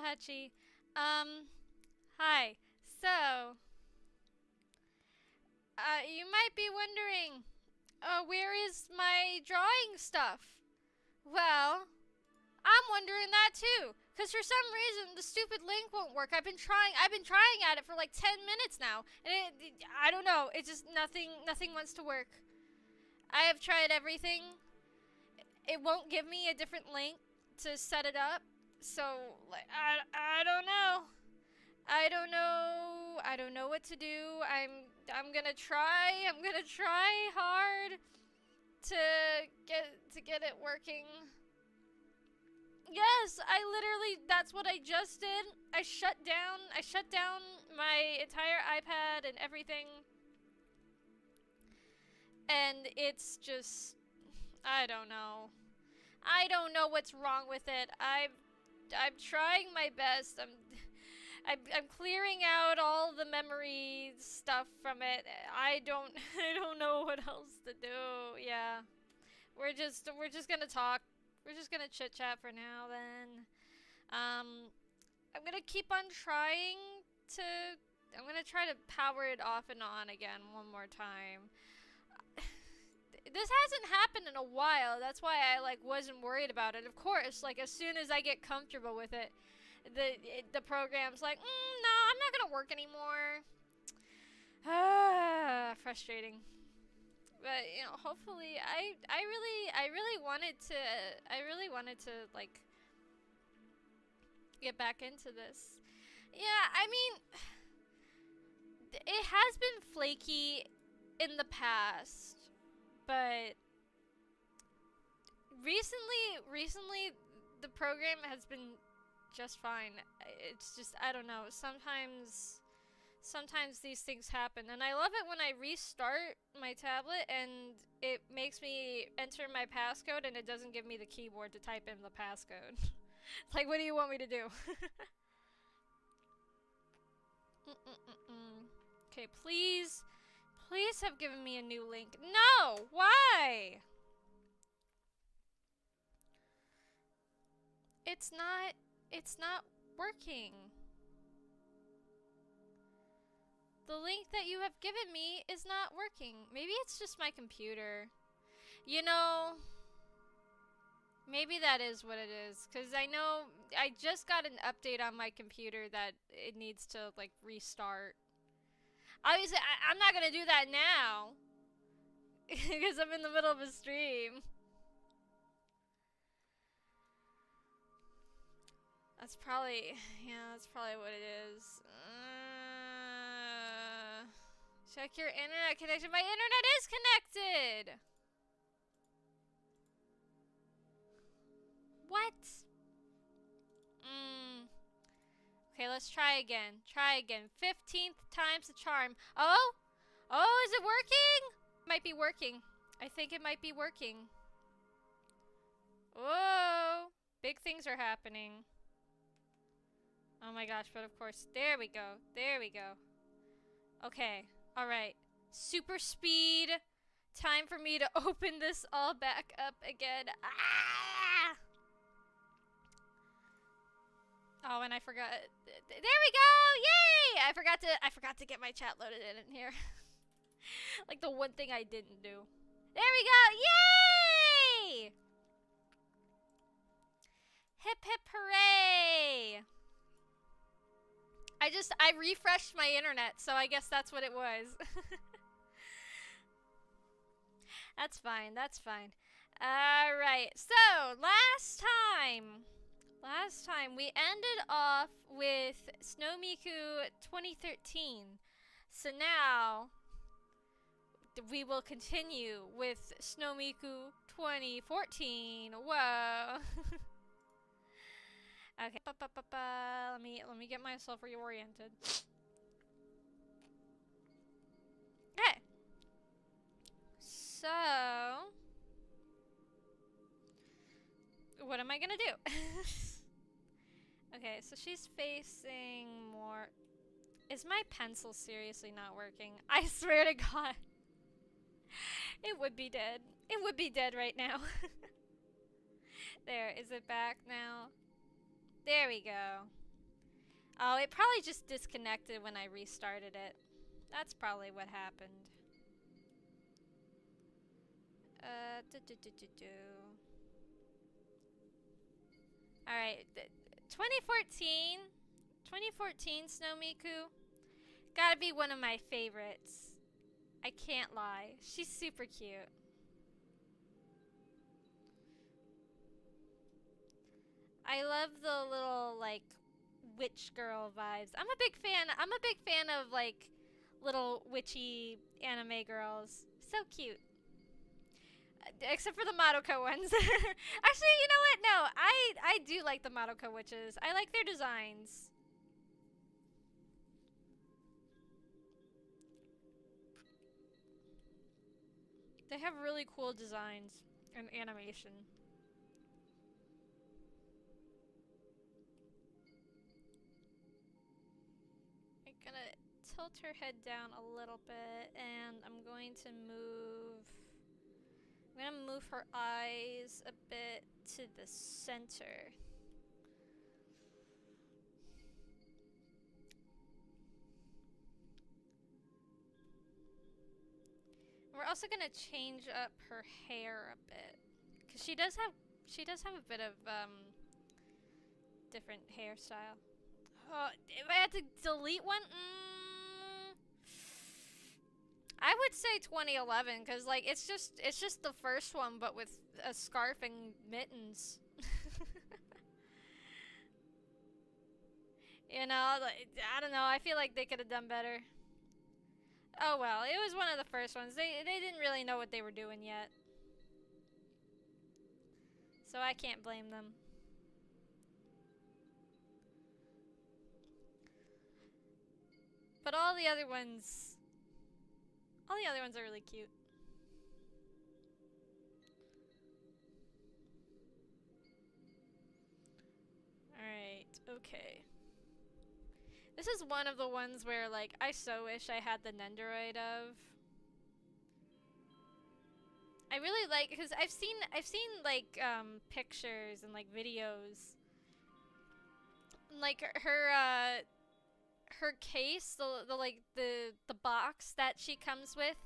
Hachi. Hi. So, you might be wondering, where is my drawing stuff? Well, I'm wondering that too. Cause for some reason the stupid link won't work. I've been trying at it for like 10 minutes now, and I don't know. It just nothing wants to work. I have tried everything. It won't give me a different link to set it up. So like I don't know. I don't know what to do. I'm gonna try. I'm gonna try hard to get it working. Yes, I literally that's what I just did. I shut down my entire iPad and everything. And it's just I don't know. I don't know what's wrong with it. I'm trying my best. I'm clearing out all the memory stuff from it. I don't I don't know what else to do. Yeah. We're just gonna talk. We're just gonna chit chat for now then. I'm gonna keep on trying to I'm gonna try to power it off and on again one more time. This hasn't happened in a while. That's why I like wasn't worried about it. Of course, like as soon as I get comfortable with it, the program's like, no, I'm not gonna work anymore. Frustrating. But you know, hopefully, I really wanted to like get back into this. Yeah, I mean, it has been flaky in the past, but recently the program has been just fine. It's just I don't know. Sometimes these things happen, and I love it when I restart my tablet and it makes me enter my passcode and it doesn't give me the keyboard to type in the passcode. It's like, what do you want me to do? Okay, please have given me a new link. No! Why? It's not working. The link that you have given me is not working. Maybe it's just my computer. You know, maybe that is what it is. Because I know I just got an update on my computer that it needs to, like, restart. Obviously, I'm not going to do that now. Because I'm in the middle of a stream. That's probably what it is. Check your internet connection. My internet is connected! What? Okay, let's try again. 15th time's the charm. Oh? Oh, is it working? It might be working. I think it might be working. Whoa! Big things are happening. Oh my gosh, but of course, there we go. Okay. Alright. Super speed. Time for me to open this all back up again. Ah! Oh, and I forgot. There we go! Yay! I forgot to get my chat loaded in here. Like the one thing I didn't do. There we go! Yay! Hip hip hooray! I refreshed my internet, so I guess that's what it was. That's fine. Alright, so last time we ended off with Snow Miku 2013. So now we will continue with Snow Miku 2014. Whoa. Okay. Let me get myself reoriented. Okay. So, what am I gonna do? Okay, so she's facing more. Is my pencil seriously not working? I swear to God. It would be dead. It would be dead right now. There, is it back now? There we go. Oh, it probably just disconnected when I restarted it. That's probably what happened. Do do do do do. Alright, 2014. 2014 Snow Miku. Gotta be one of my favorites. I can't lie. She's super cute. I love the little, like, witch girl vibes. I'm a big fan of, like, little witchy anime girls. So cute. Except for the Madoka ones. Actually, you know what? No, I do like the Madoka witches. I like their designs. They have really cool designs and animation. I'm gonna tilt her head down a little bit, and I'm going to move. I'm gonna move her eyes a bit to the center. We're also gonna change up her hair a bit, cause she does have a bit of different hairstyle. If I had to delete one, I would say 2011, cause like it's just the first one, but with a scarf and mittens. You know, like, I don't know. I feel like they could have done better. Oh well, it was one of the first ones. They didn't really know what they were doing yet, so I can't blame them. But all the other ones are really cute. All right, okay. This is one of the ones where, like, I so wish I had the Nendoroid of. I really like, because I've seen like pictures and like videos, like her case, the box that she comes with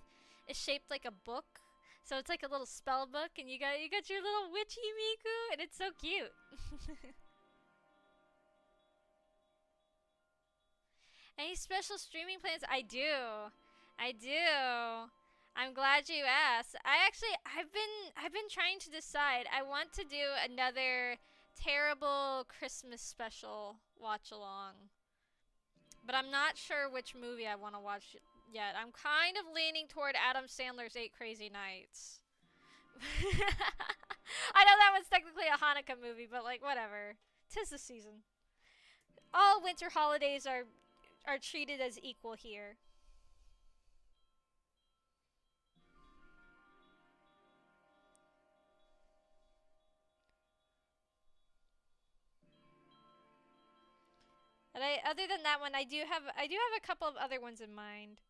is shaped like a book. So it's like a little spell book, and you got your little witchy Miku, and it's so cute. Any special streaming plans? I do. I'm glad you asked. I've been trying to decide. I want to do another terrible Christmas special watch along. But I'm not sure which movie I want to watch yet. I'm kind of leaning toward Adam Sandler's 8 Crazy Nights. I know that was technically a Hanukkah movie, but like whatever. 'Tis the season. All winter holidays are treated as equal here. But other than that one, I do have a couple of other ones in mind.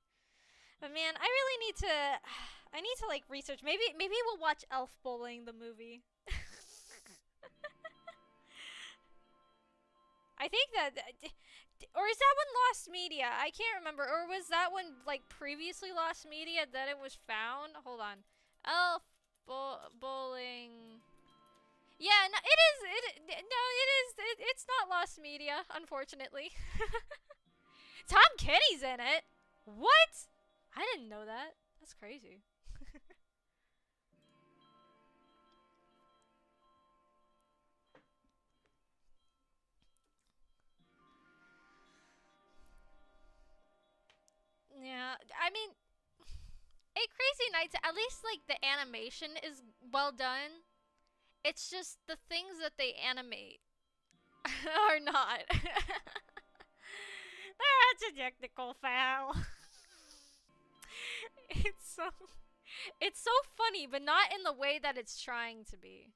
But man, I really need to I need to like research. Maybe we'll watch Elf Bowling the movie. I think that or is that one lost media? I can't remember. Or was that one like previously lost media that it was found? Hold on. Elf Bowling. Yeah, no, it is. No, it is. It's not lost media, unfortunately. Tom Kenny's in it. What? I didn't know that. That's crazy. Yeah, I mean, Eight Crazy Nights. At least like the animation is well done. It's just the things that they animate are not. That's a technical foul. it's so it's so funny, but not in the way that it's trying to be.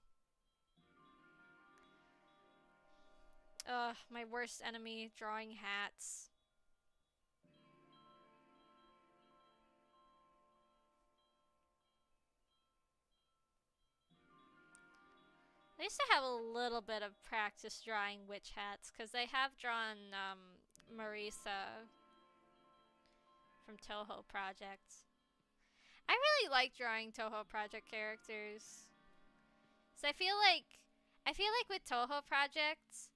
Ugh, my worst enemy, drawing hats. I used to have a little bit of practice drawing witch hats because I have drawn Marisa from Toho Project. I really like drawing Toho Project characters. So I feel like with Toho Project,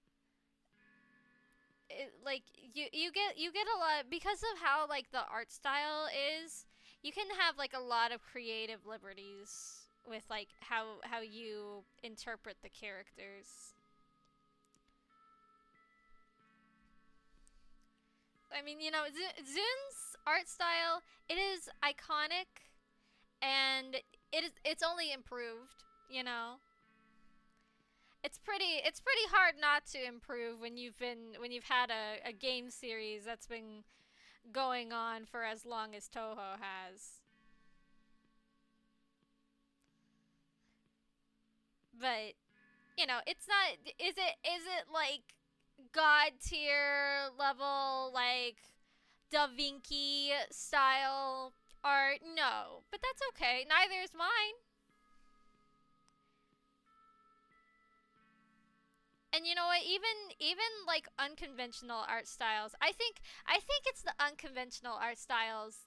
like you get a lot because of how like the art style is. You can have like a lot of creative liberties with like how you interpret the characters. I mean, Zun's art style, it is iconic and it's only improved, you know. It's pretty hard not to improve when you've had a game series that's been going on for as long as Toho has. But, it's not is it like god tier level like Da Vinci style art? No, but that's okay. Neither is mine. And you know what? Even like unconventional art styles, I think it's the unconventional art styles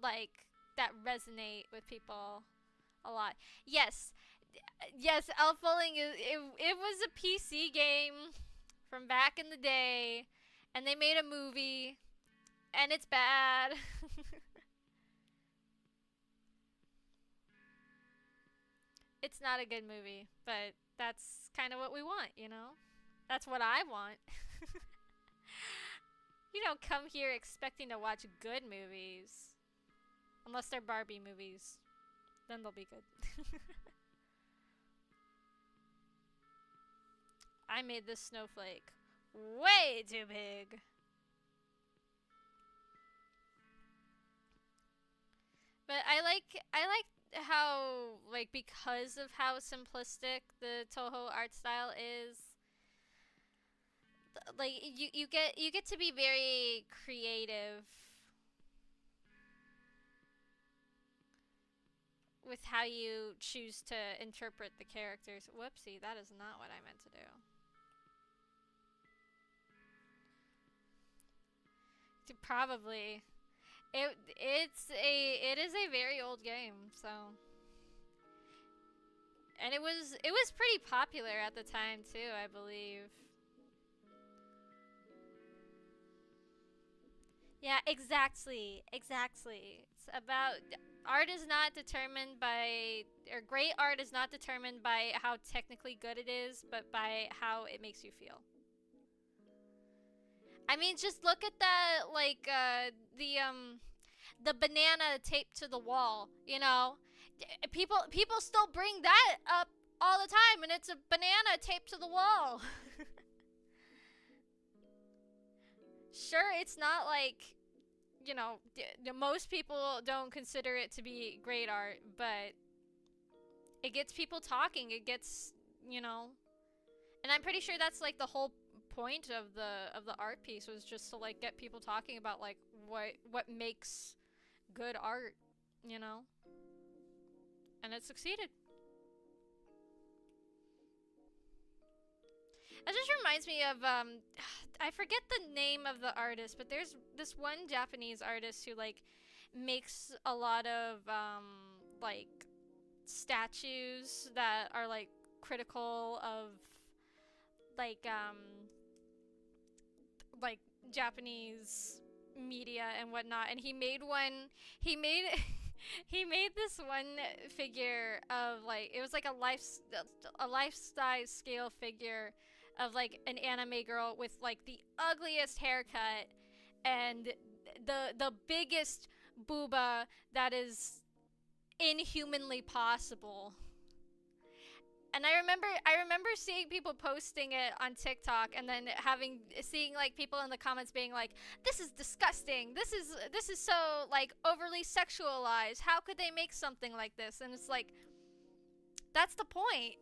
like that resonate with people a lot. Yes, yes, Elf Bowling it was a PC game from back in the day, and they made a movie, and it's bad. It's not a good movie, but that's kind of what we want, you know? That's what I want. You don't come here expecting to watch good movies. Unless they're Barbie movies. Then they'll be good. I made this snowflake way too big. But I like how like because of how simplistic the Toho art style is, like you get to be very creative with how you choose to interpret the characters. Whoopsie, that is not what I meant to do. Probably. It is a very old game, so and it was pretty popular at the time too, I believe. Yeah, exactly. Exactly. It's about art is not determined by or great art is not determined by how technically good it is, but by how it makes you feel. I mean, just look at that like the banana taped to the wall, you know? People still bring that up all the time and it's a banana taped to the wall. Sure, it's not like, most people don't consider it to be great art, but it gets people talking. It gets, you know, and I'm pretty sure that's like the whole point of the art piece was just to like get people talking about like what makes good art, you know? And it succeeded. That just reminds me of I forget the name of the artist, but there's this one Japanese artist who like makes a lot of like statues that are like critical of like like Japanese media and whatnot, and he made one. He made he made this one figure of like it was like a lifestyle scale figure of like an anime girl with like the ugliest haircut and the biggest booba that is inhumanly possible. And I remember seeing people posting it on TikTok and then seeing like people in the comments being like, "This is disgusting. This is so like overly sexualized. How could they make something like this?" And it's like that's the point.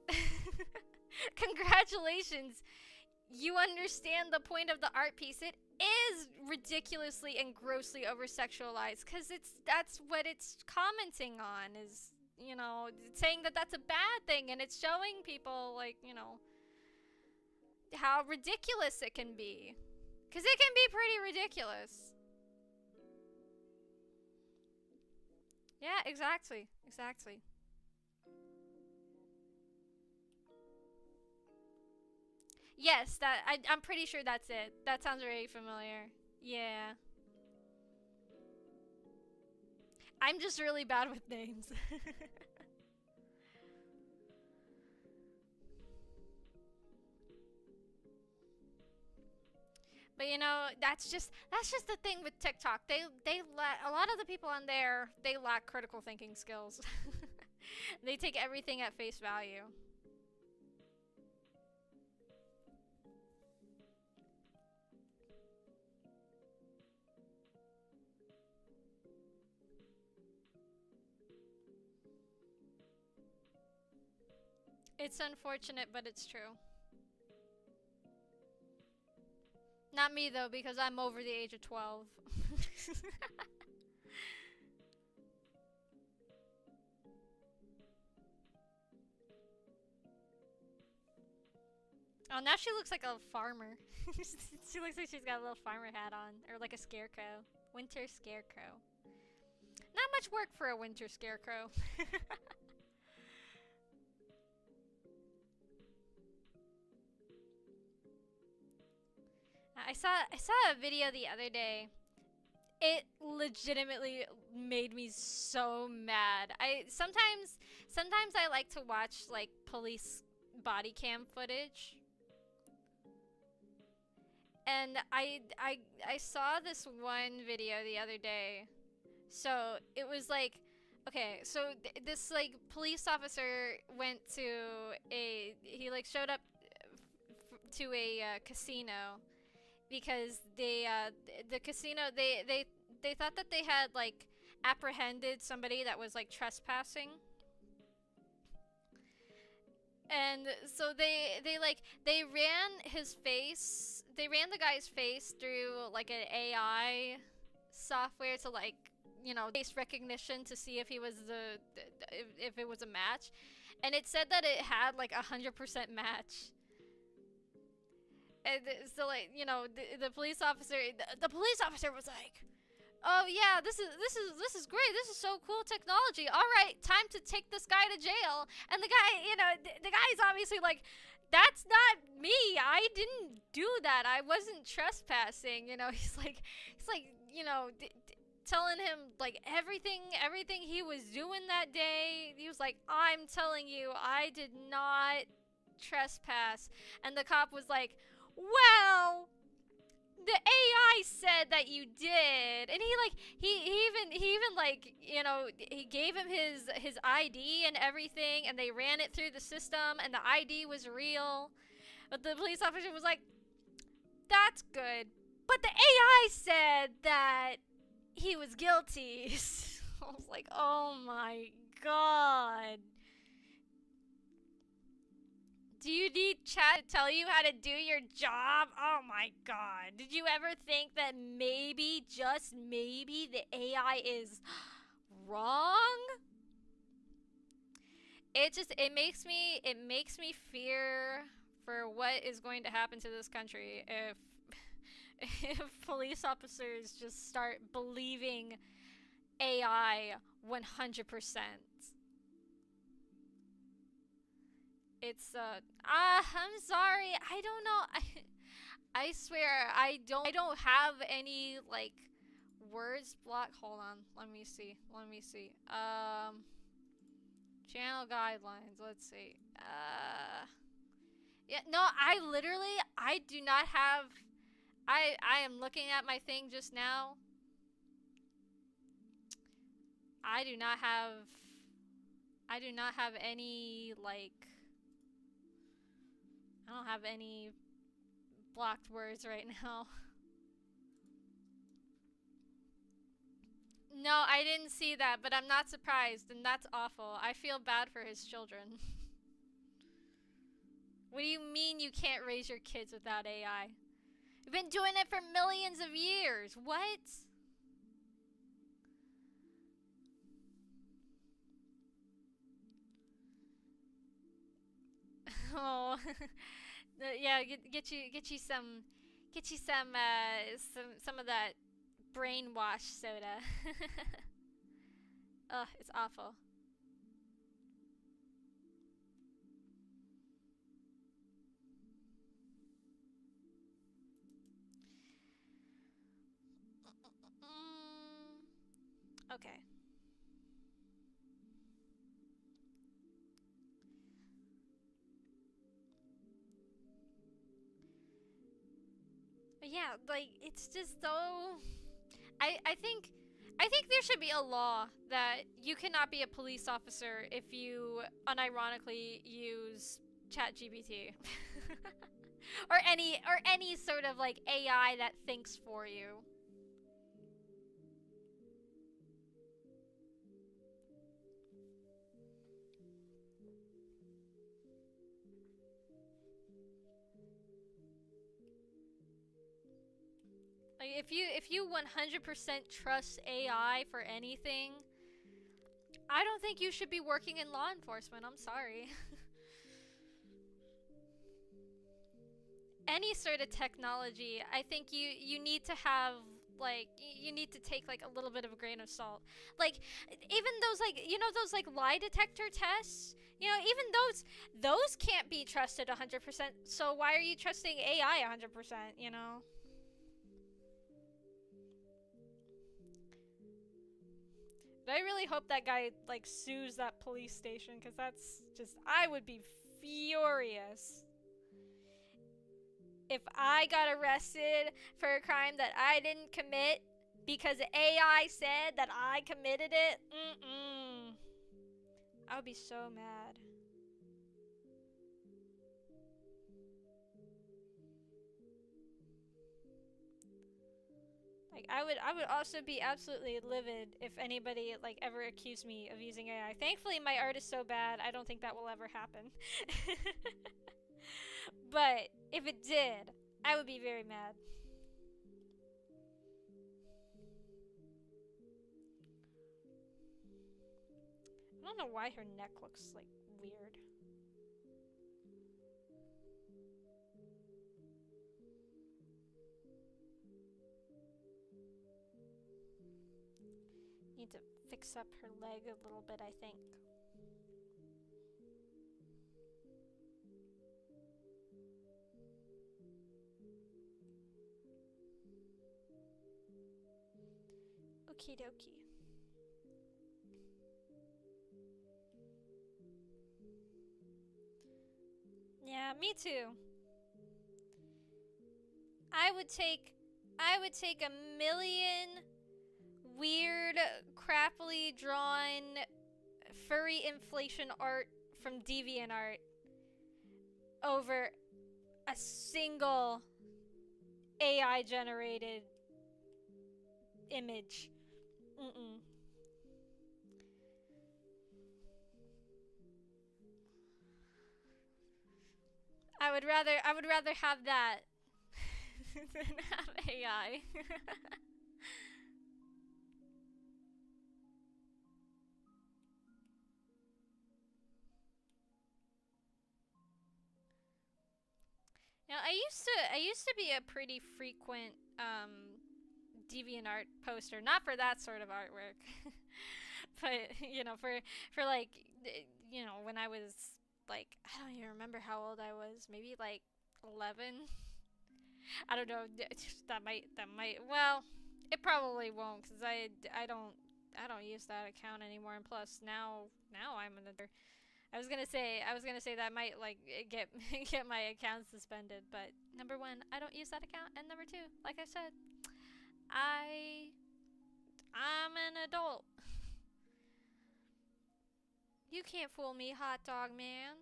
Congratulations. You understand the point of the art piece. It is ridiculously and grossly over sexualized cuz that's what it's commenting on is saying that that's a bad thing, and it's showing people like how ridiculous it can be. Because it can be pretty ridiculous. Yeah, exactly. Exactly. Yes, I'm pretty sure that's it. That sounds very familiar. Yeah. I'm just really bad with names. But you know, that's just the thing with TikTok. A lot of the people on there, they lack critical thinking skills. They take everything at face value. It's unfortunate, but it's true. Not me though, because I'm over the age of 12. Oh, now she looks like a farmer. She looks like she's got a little farmer hat on, or like a scarecrow. Winter scarecrow. Not much work for a winter scarecrow. I saw a video the other day. It legitimately made me so mad. Sometimes I like to watch like police body cam footage. And I saw this one video the other day. So it was like, okay, so this like police officer went to he like showed up to a casino because the casino they thought that they had like apprehended somebody that was like trespassing. And so they ran his face, they ran the guy's face through like an AI software to like, you know, face recognition to see if he was if it was a match, and it said that it had like 100% match. And so like, you know, the police officer, the police officer was like, "Oh yeah, this is great. This is so cool technology. All right, time to take this guy to jail." And the guy, you know, the guy's obviously like, "That's not me. I didn't do that. I wasn't trespassing." You know, he's like, you know, telling him like everything he was doing that day. He was like, "I'm telling you, I did not trespass." And the cop was like, "Well, the AI said that you did." And he even like, you know, he gave him his ID and everything, and they ran it through the system, and the ID was real. But the police officer was like, "That's good, but the AI said that he was guilty." I was like, oh my god. Do you need chat to tell you how to do your job? Oh my god. Did you ever think that maybe, just maybe, the AI is wrong? It makes me fear for what is going to happen to this country if if police officers just start believing AI 100%. It's I'm sorry. I don't know. I swear I don't have any like words blocked. Hold on. Let me see. Let me see. Channel guidelines. Let's see. Yeah, no, I do not have I am looking at my thing just now. I do not have I do not have any like I don't have any blocked words right now. No, I didn't see that, but I'm not surprised, and that's awful. I feel bad for his children. What do you mean you can't raise your kids without AI? You've been doing it for millions of years. What? Oh, yeah. Get you some Get you some of that brainwash soda. Ugh, it's awful. Okay. But yeah, like it's just so I think there should be a law that you cannot be a police officer if you unironically use ChatGPT. or any sort of like AI that thinks for you. Like if you 100% trust AI for anything, I don't think you should be working in law enforcement. I'm sorry. Any sort of technology, I think you need to have like you need to take like a little bit of a grain of salt. Like even those like those like lie detector tests, even those can't be trusted 100%. So why are you trusting AI 100%, But I really hope that guy like sues that police station cuz that's just I would be furious if I got arrested for a crime that I didn't commit because AI said that I committed it. I would be so mad. Like I would also be absolutely livid if anybody like ever accused me of using AI. Thankfully my art is so bad, I don't think that will ever happen. But if it did, I would be very mad. I don't know why her neck looks like weird. Need to fix up her leg a little bit, I think. Okie dokie. Yeah, me too. I would take I would take a million weird, crappily drawn furry inflation art from DeviantArt over a single AI generated image. Mm-mm. I would rather have that than have AI. Now, I used to be a pretty frequent DeviantArt poster, not for that sort of artwork, but for like when I was like I don't even remember how old I was, maybe like 11. I don't know. That might. Well, it probably won't because I don't use that account anymore. And plus now I'm an adult. I was gonna say that might like get get my account suspended. But number one, I don't use that account, and number two, like I said, I I'm an adult. You can't fool me, hot dog man.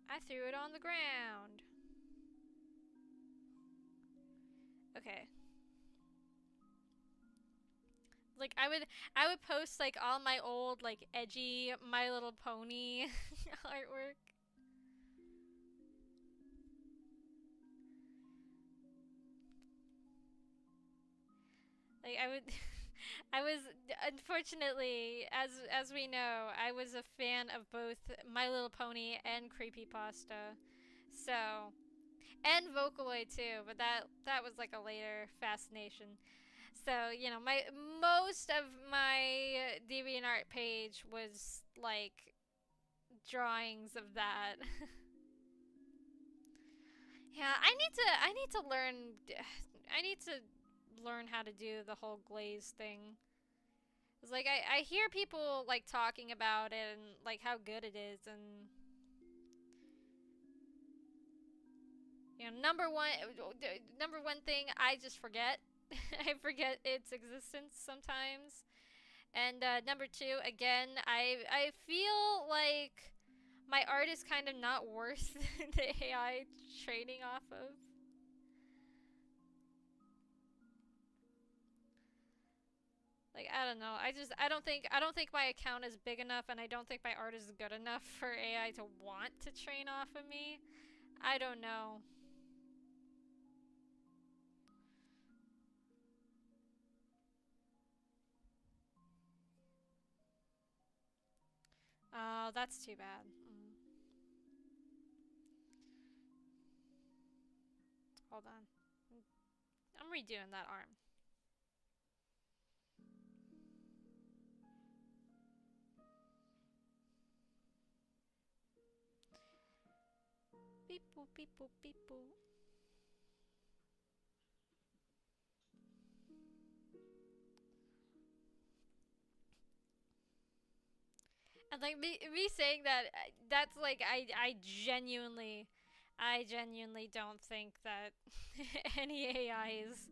I threw it on the ground. Okay. Like I would post like all my old like edgy My Little Pony artwork. Like I would I was unfortunately as we know, I was a fan of both My Little Pony and creepypasta. So, and Vocaloid too, but that was like a later fascination. So, you know, my most of my DeviantArt page was like drawings of that. Yeah, I need to learn I need to learn how to do the whole glaze thing. It's like I hear people like talking about it and like how good it is, and you know, number one thing I just forget. I forget its existence sometimes. And number two, again, I feel like my art is kind of not worth the AI training off of. Like, I don't know. I don't think my account is big enough, and I don't think my art is good enough for AI to want to train off of me. I don't know. Oh, that's too bad. Hold on. I'm redoing that arm. Beep boop beep boop beep boop. And like me saying that, that's like I genuinely don't think that any AI is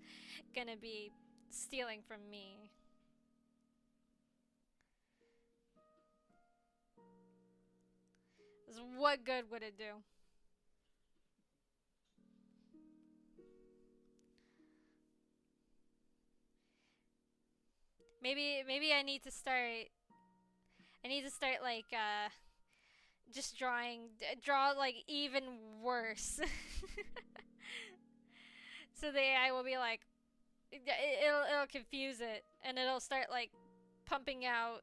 gonna be stealing from me. 'Cause what good would it do? Maybe I need to start like just draw like even worse. So the AI will be like it'll confuse it, and it'll start like pumping out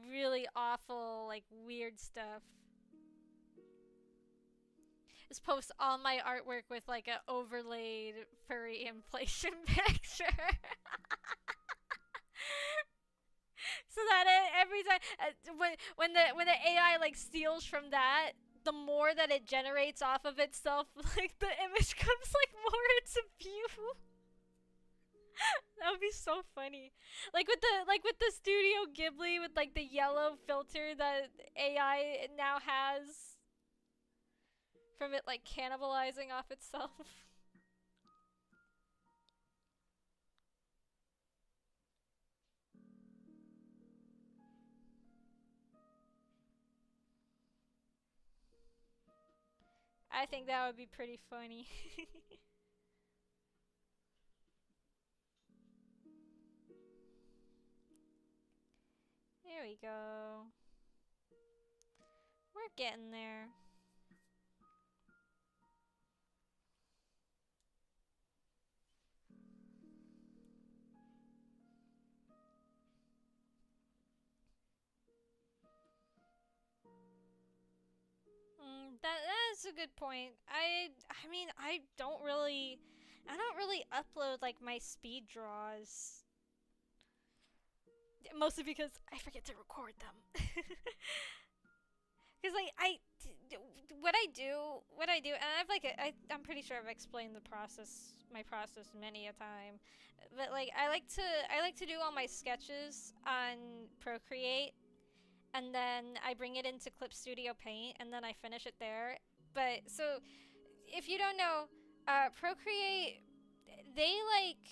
really awful like weird stuff. Just post all my artwork with like a overlaid furry inflation picture. So that every time when the AI like steals from that, the more that it generates off of itself, like the image comes like more into view. That would be so funny. Like with the Studio Ghibli with like the yellow filter that AI now has from it like cannibalizing off itself. I think that would be pretty funny. There we go. We're getting there. That is a good point. I mean I don't really upload like my speed draws, mostly because I forget to record them. Because like what I do, and I'm pretty sure I've explained my process many a time, but like I like to do all my sketches on Procreate, and then I bring it into Clip Studio Paint, and then I finish it there. But so if you don't know, Procreate, they like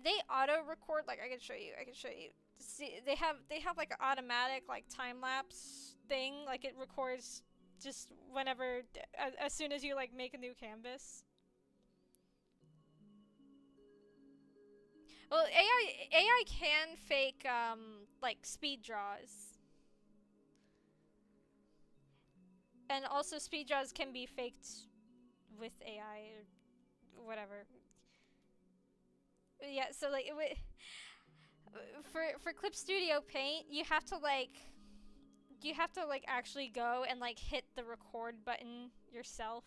they auto record. Like I can show you. I can show you. See, they have like an automatic like time lapse thing. Like it records just whenever, as soon as you like make a new canvas. Well, AI can fake like speed draws, and also speed draws can be faked with AI or whatever. Yeah, so like for Clip Studio Paint, you have to like actually go and like hit the record button yourself.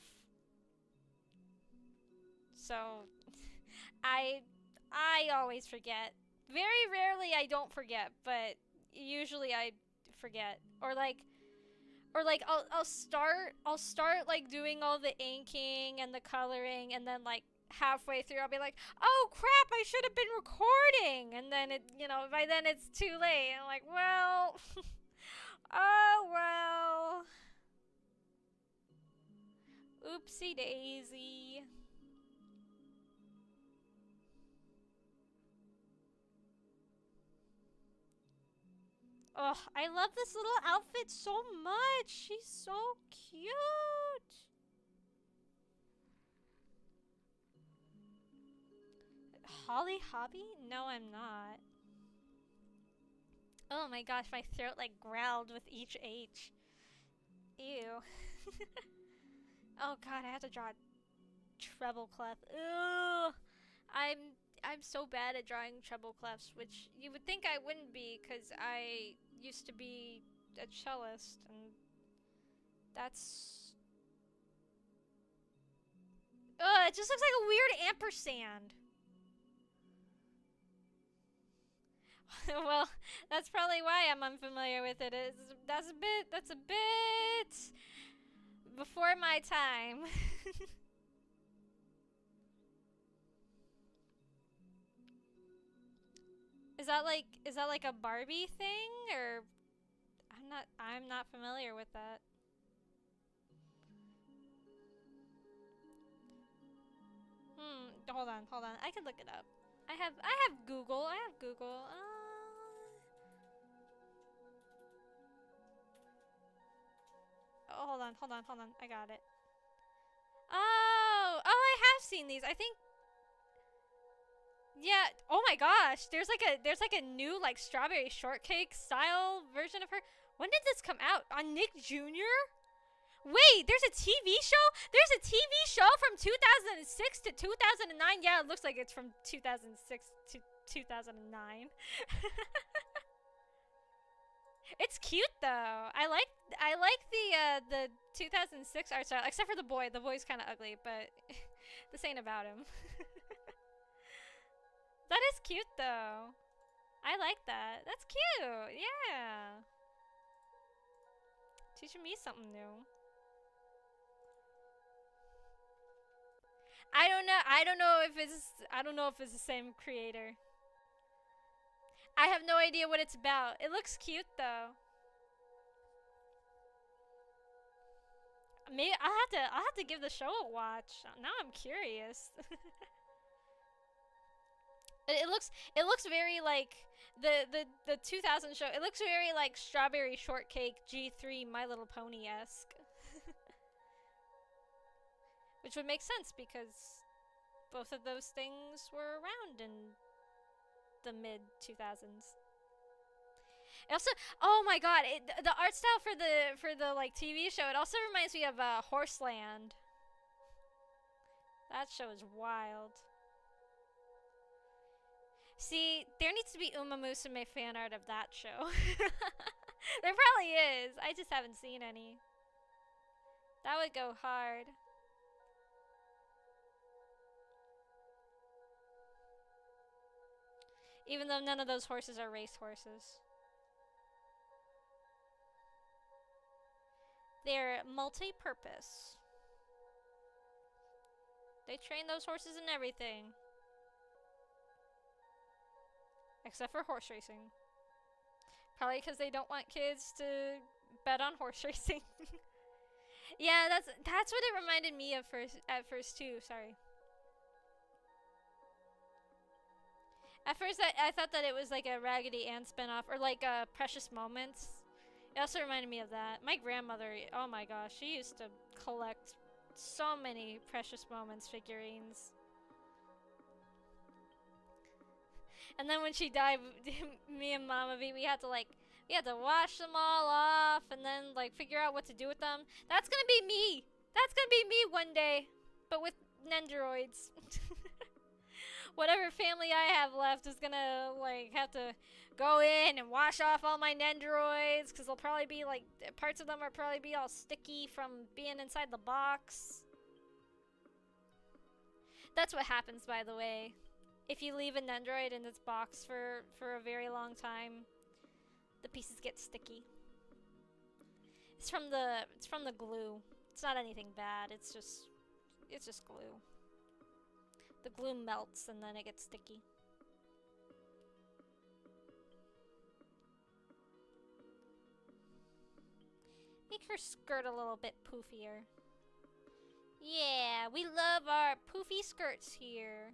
So I I always forget. Very rarely I don't forget, but usually I forget. Or like I'll start like doing all the inking and the coloring, and then like halfway through I'll be like, "Oh crap, I should have been recording." And then by then it's too late. I'm like, "Well, oh well. Oopsie daisy." Oh, I love this little outfit so much. She's so cute. Holly Hobby? No, I'm not. Oh my gosh, my throat like growled with each H. Ew. Oh god, I have to draw a treble clef. Ugh. I'm I'm so bad at drawing treble clefs, which you would think I wouldn't be, because I used to be a cellist, and that's... Ugh, it just looks like a weird ampersand. Well, that's probably why I'm unfamiliar with it. That's a bit before my time. Is that like a Barbie thing, or I'm not familiar with that. Hold on. I can look it up. I have Google. I have Google. Oh, hold on. I got it. Oh, I have seen these. I think, yeah. Oh my gosh. There's like a new like strawberry shortcake style version of her. When did this come out? On Nick Jr.? Wait, there's a TV show? There's a TV show from 2006 to 2009. Yeah, it looks like it's from 2006 to 2009. It's cute though. I like the 2006 art style, except for the boy. The boy's kind of ugly, but this ain't about him. That is cute though. I like that. That's cute. Yeah. Teaching me something new. I don't know. I don't know if it's the same creator. I have no idea what it's about. It looks cute though. Maybe I'll have to give the show a watch. Now I'm curious. It looks very like the 2000 show. It looks very like Strawberry Shortcake G3 My Little Pony esque, which would make sense because both of those things were around in the mid 2000s. It also, oh my god, the art style for the like TV show. It also reminds me of Horseland. That show is wild. See, there needs to be Uma Musume fan art of that show. There probably is. I just haven't seen any. That would go hard. Even though none of those horses are race horses. They're multi-purpose. They train those horses and everything. Except for horse racing. Probably because they don't want kids to bet on horse racing. Yeah, that's what it reminded me of at first too. Sorry. At first, I thought that it was like a Raggedy Ann spinoff, or like Precious Moments. It also reminded me of that. My grandmother, oh my gosh, she used to collect so many Precious Moments figurines. And then when she died, me and Mama V, we had to wash them all off, and then like figure out what to do with them. That's gonna be me. That's gonna be me one day, but with Nendoroids. Whatever family I have left is gonna like have to go in and wash off all my Nendoroids, because they'll probably be like, parts of them are probably be all sticky from being inside the box. That's what happens, by the way. If you leave an Nendoroid in its box for a very long time, the pieces get sticky. It's from the glue. It's not anything bad. It's just glue. The glue melts and then it gets sticky. Make her skirt a little bit poofier. Yeah, we love our poofy skirts here.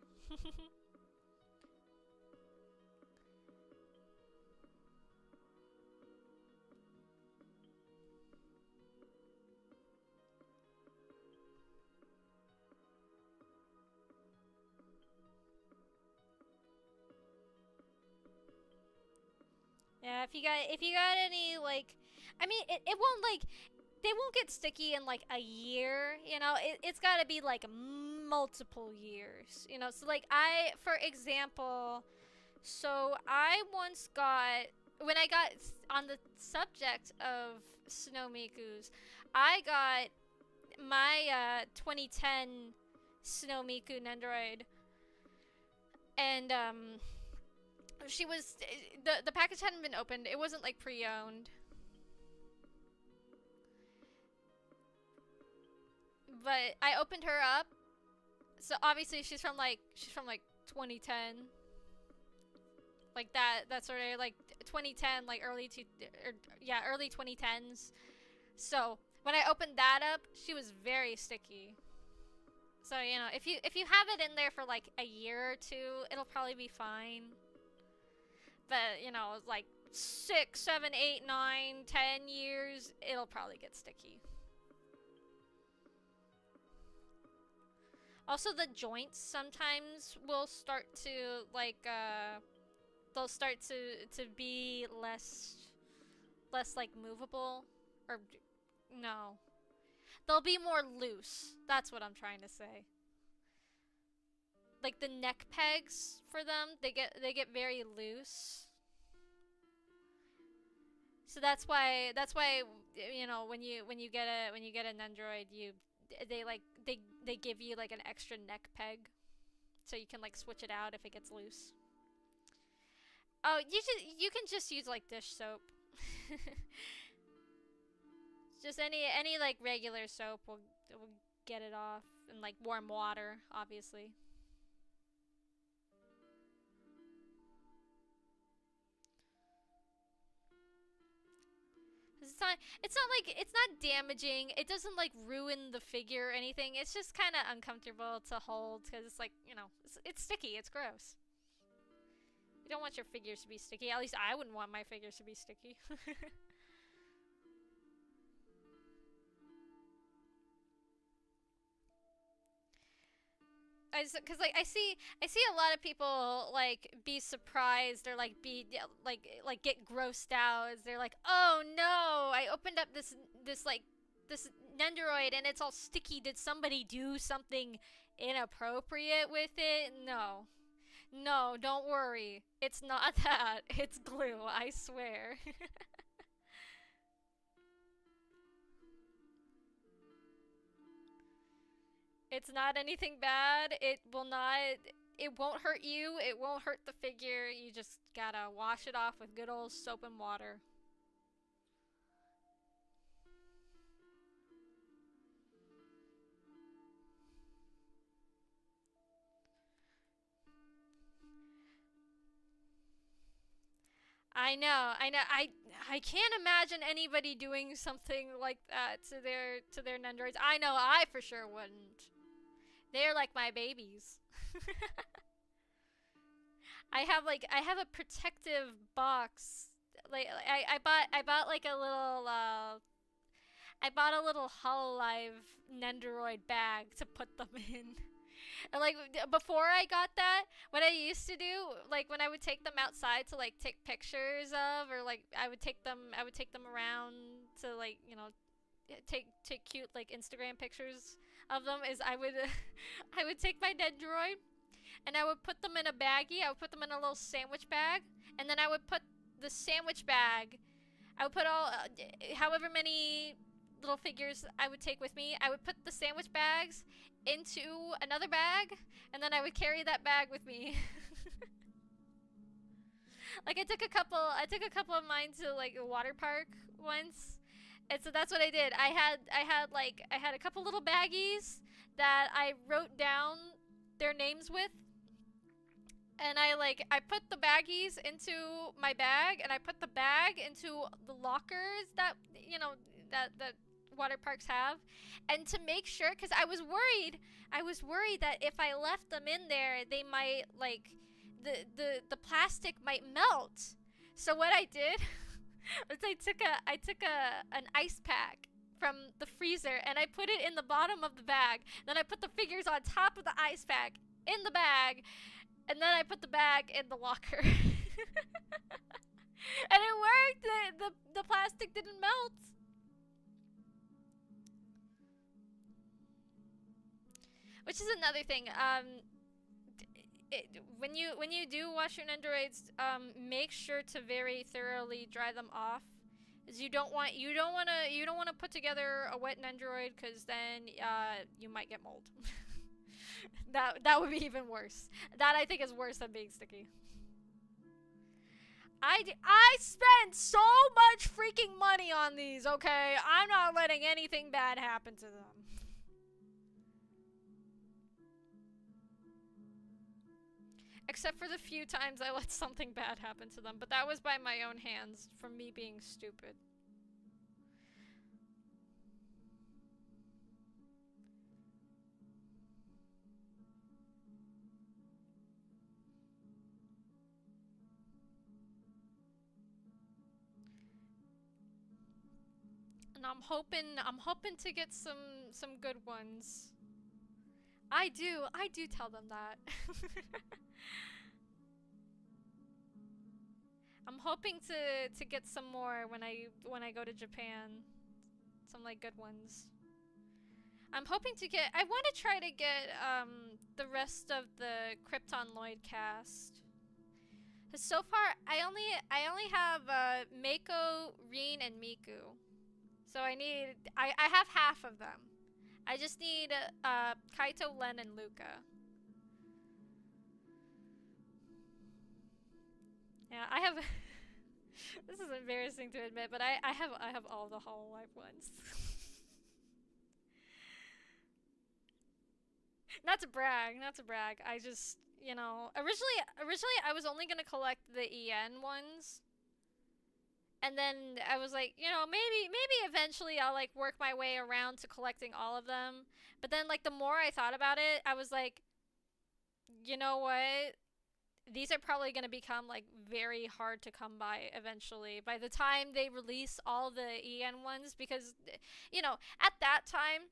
Yeah, if you got any, like, I mean, it won't, like, they won't get sticky in like a year, you know. It's got to be like multiple years, you know. So like for example, so I once got, when I got on the subject of snow mikus, I got my 2010 snow miku Nendoroid, and she was, the package hadn't been opened. It wasn't like pre-owned. But I opened her up. So obviously she's from like 2010. Like that sort of like 2010, like early 2010s. So when I opened that up, she was very sticky. So, you know, if you have it in there for like a year or two, it'll probably be fine. But, you know, like 6, 7, 8, 9, 10 years, it'll probably get sticky. Also, the joints sometimes will start to, like, they'll start to be less, like, movable. Or, no. They'll be more loose. That's what I'm trying to say. Like, the neck pegs for them, they get very loose. So that's why, you know, when you get an Android, they give you like an extra neck peg, so you can like switch it out if it gets loose. Oh, you can just use like dish soap. Just any like regular soap will get it off, and like warm water, obviously. It's not damaging. It doesn't like ruin the figure or anything. It's just kind of uncomfortable to hold because it's like, you know, it's sticky. It's gross. You don't want your figures to be sticky. At least I wouldn't want my figures to be sticky. Because like I see a lot of people like be surprised or like be like get grossed out as they're like, oh no, I opened up this Nendoroid and it's all sticky. Did somebody do something inappropriate with it? No, don't worry, it's not that. It's glue, I swear. It's not anything bad. It won't hurt you. It won't hurt the figure. You just gotta wash it off with good old soap and water. I know. I can't imagine anybody doing something like that to their Nendoroids. I know I for sure wouldn't. They're like my babies. I have a protective box. Like I bought like a little I bought a little Hololive Nendoroid bag to put them in. And like before I got that, what I used to do, like when I would take them outside to like take pictures of, or like I would take them around to like, you know, take cute like Instagram pictures of them, is I would I would take my Nendoroid and I would put them in a baggie. I would put them in a little sandwich bag, and then I would put the sandwich bag. I would put all however many little figures I would take with me. I would put the sandwich bags into another bag, and then I would carry that bag with me. Like I took a couple of mine to like a water park once. And so that's what I did. I had a couple little baggies that I wrote down their names with, and I put the baggies into my bag, and I put the bag into the lockers that that water parks have, and to make sure, because I was worried that if I left them in there, they might like the plastic might melt. So what I did was I took an ice pack from the freezer and I put it in the bottom of the bag. Then I put the figures on top of the ice pack in the bag, and then I put the bag in the locker. And it worked. The plastic didn't melt. Which is another thing. When you do wash your Nendoroids, make sure to very thoroughly dry them off. As you don't want to put together a wet Nendoroid, because then you might get mold. That would be even worse. That I think is worse than being sticky. I spent so much freaking money on these, okay? I'm not letting anything bad happen to them. Except for the few times I let something bad happen to them, but that was by my own hands from me being stupid. And I'm hoping to get some good ones. I do tell them that. I'm hoping to get some more when I go to Japan. Some like good ones. I'm hoping to get, I want to try to get the rest of the Krypton Lloyd cast. So far I only have Mako, Rin, and Miku. So I have half of them. I just need Kaito, Len, and Luca. Yeah, I have. This is embarrassing to admit, but I have all the Hololive ones. Not to brag, not to brag. I just, originally I was only gonna collect the EN ones. And then I was like, maybe eventually I'll like work my way around to collecting all of them. But then like the more I thought about it, I was like, you know what? These are probably going to become like very hard to come by eventually by the time they release all the EN ones, because at that time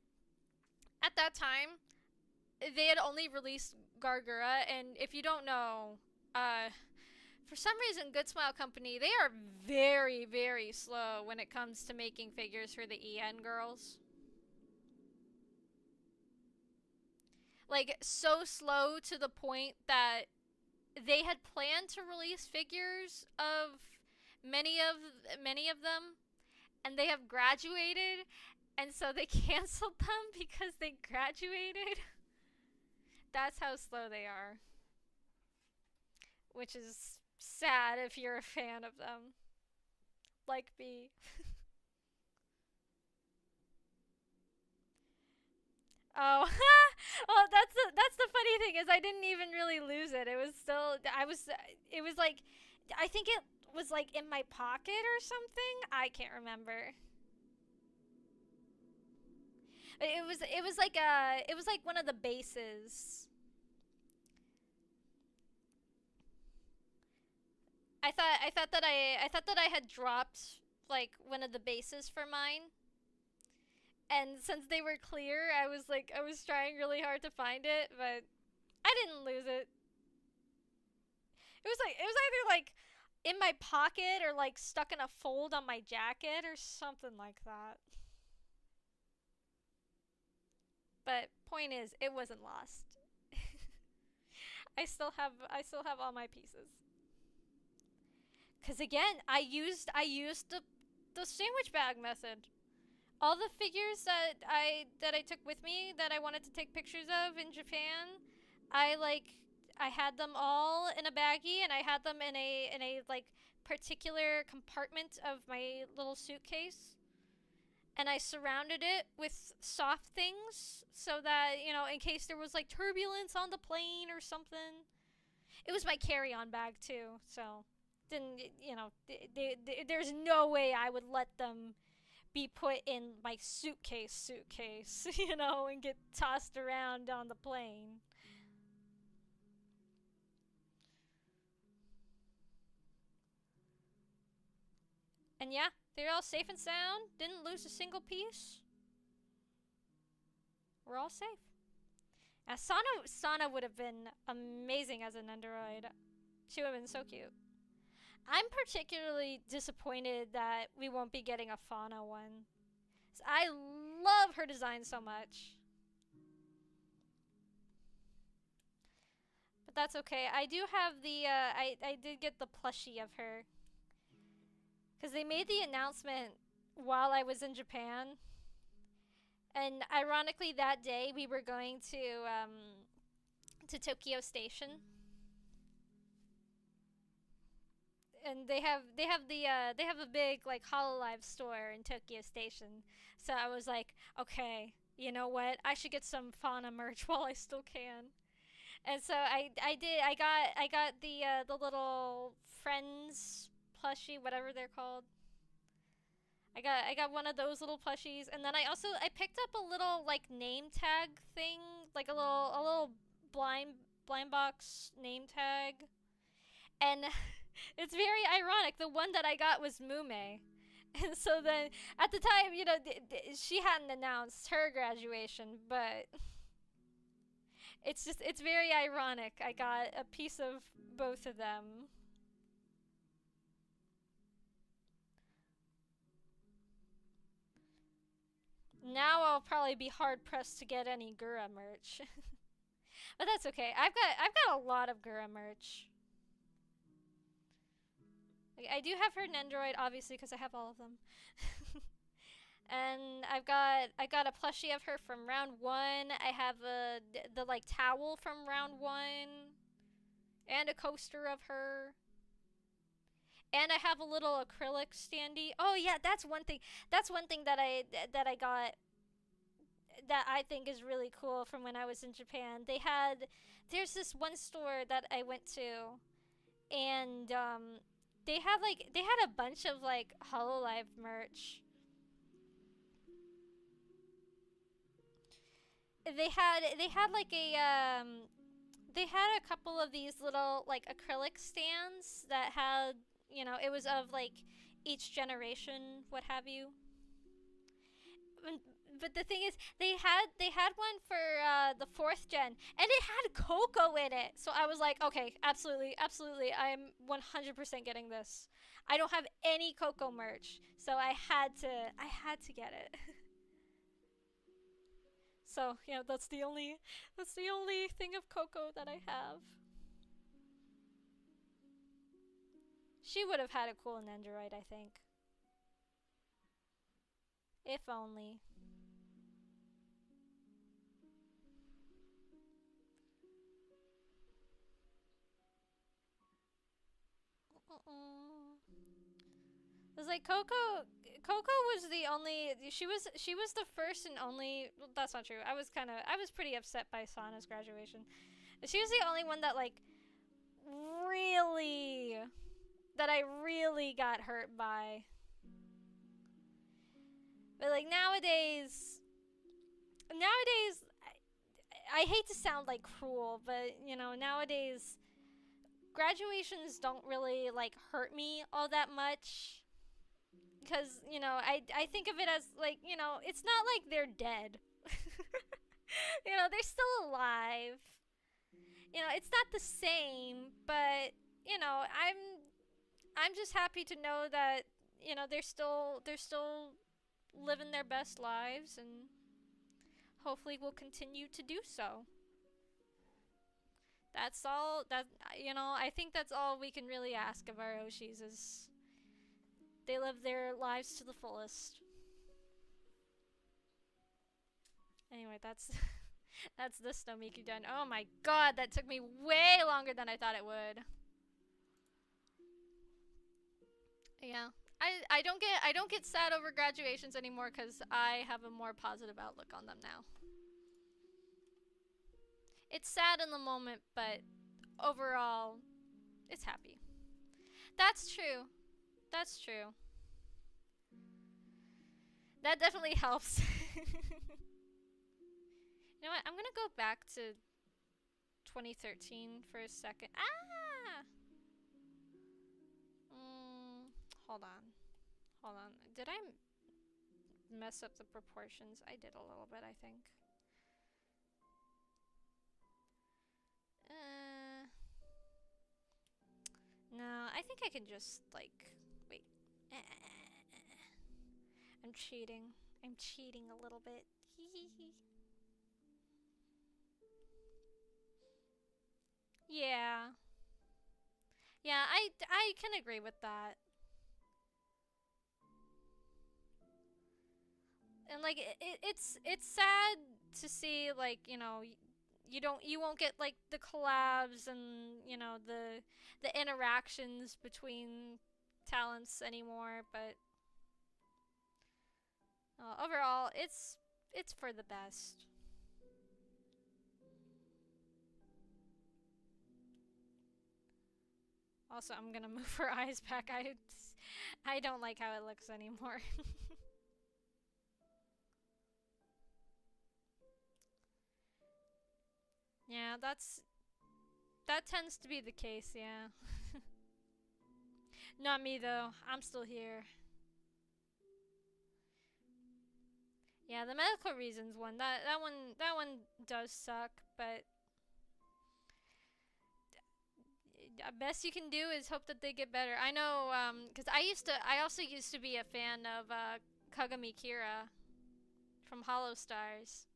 they had only released Gargura, and if you don't know, for some reason, Good Smile Company, they are very, very slow when it comes to making figures for the EN girls. Like, so slow to the point that they had planned to release figures of many of them, and they have graduated, and so they canceled them because they graduated. That's how slow they are. Which is sad if you're a fan of them, like me. Oh, well, that's the funny thing is I didn't even really lose it. It was still it was like, I think it was like in my pocket or something. I can't remember. It was like one of the bases. I thought that I had dropped like one of the bases for mine. And since they were clear, I was trying really hard to find it, but I didn't lose it. It was either like in my pocket or like stuck in a fold on my jacket or something like that. But point is, it wasn't lost. I still have all my pieces. Cause again, I used the sandwich bag method. All the figures that I took with me that I wanted to take pictures of in Japan, I like I had them all in a baggie, and I had them in a like particular compartment of my little suitcase, and I surrounded it with soft things so that, in case there was like turbulence on the plane or something. It was my carry-on bag too, so didn't there's no way I would let them be put in my suitcase, and get tossed around on the plane. And yeah, they're all safe and sound. Didn't lose a single piece. We're all safe. Sana would have been amazing as an android. She would have been so cute. I'm particularly disappointed that we won't be getting a Fauna one. I love her design so much. But that's okay. I do have I did get the plushie of her. Because they made the announcement while I was in Japan. And ironically, that day we were going to Tokyo Station, and they have a big like Hololive store in Tokyo Station. So I was like, okay, you know what? I should get some Fauna merch while I still can. And so I did. I got the little friends plushie, whatever they're called. I got one of those little plushies, and then I picked up a little like name tag thing, like a little blind box name tag, and it's very ironic. The one that I got was Mume, and so then at the time, she hadn't announced her graduation, but it's very ironic. I got a piece of both of them. Now I'll probably be hard pressed to get any Gura merch. But that's okay. I've got a lot of Gura merch. Like, I do have her Nendoroid, obviously, because I have all of them. And I got a plushie of her from round one. I have the like towel from round one, and a coaster of her. And I have a little acrylic standee. Oh yeah, that's one thing. That's one thing that I got that I think is really cool from when I was in Japan. There's this one store that I went to, and they had a bunch of like Hololive merch. They had like they had a couple of these little like acrylic stands that had, it was of like each generation, what have you. And- But the thing is, they had one for the fourth gen, and it had cocoa in it. So I was like, okay, absolutely, absolutely, I'm 100% getting this. I don't have any cocoa merch, so I had to get it. So yeah, that's the only thing of cocoa that I have. She would have had a cool Nendoroid, I think, if only. It was like Coco. Coco was the only. She was the first and only. Well, that's not true. I was pretty upset by Sana's graduation. She was the only one that like really that I really got hurt by. But like nowadays, I hate to sound like cruel, but nowadays graduations don't really like hurt me all that much, because I think of it as like, it's not like they're dead. They're still alive. It's not the same, but I'm just happy to know that they're still living their best lives, and hopefully will continue to do so. That's all that I think that's all we can really ask of our Oshis is they live their lives to the fullest. Anyway, that's that's the Snow Miku done. Oh my god, that took me way longer than I thought it would. Yeah. I don't get sad over graduations anymore because I have a more positive outlook on them now. It's sad in the moment, but overall, it's happy. That's true. That's true. That definitely helps. You know what? I'm gonna go back to 2013 for a second. Ah! Hold on. Hold on. Did I mess up the proportions? I did a little bit, I think. No, I think I can just, like, wait. I'm cheating. I'm cheating a little bit. Yeah. Yeah, I can agree with that. And like it's sad to see, like, you know, you won't get like the collabs and, you know, the interactions between talents anymore, but overall it's for the best. Also, I'm gonna move her eyes back. I don't like how it looks anymore. Yeah, that tends to be the case, yeah. Not me though. I'm still here. Yeah, the medical reasons one. That one does suck, but best you can do is hope that they get better. I know, because I also used to be a fan of Kagami Kira from Hollow Stars,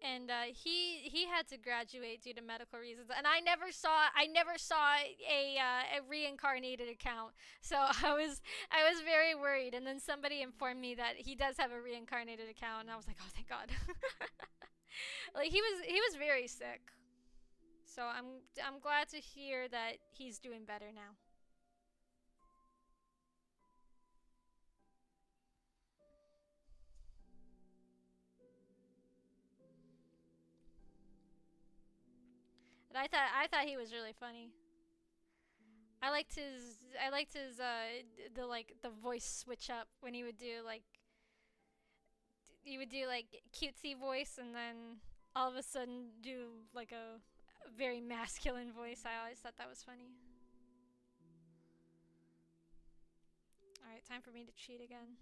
and he had to graduate due to medical reasons, and I never saw a reincarnated account, so I was very worried, and then somebody informed me that he does have a reincarnated account, and I was like, oh, thank God. Like he was very sick. So I'm glad to hear that he's doing better now. And I thought he was really funny. I liked his the like the voice switch up when he would do like cutesy voice and then all of a sudden do like a very masculine voice. I always thought that was funny. All right, time for me to cheat again.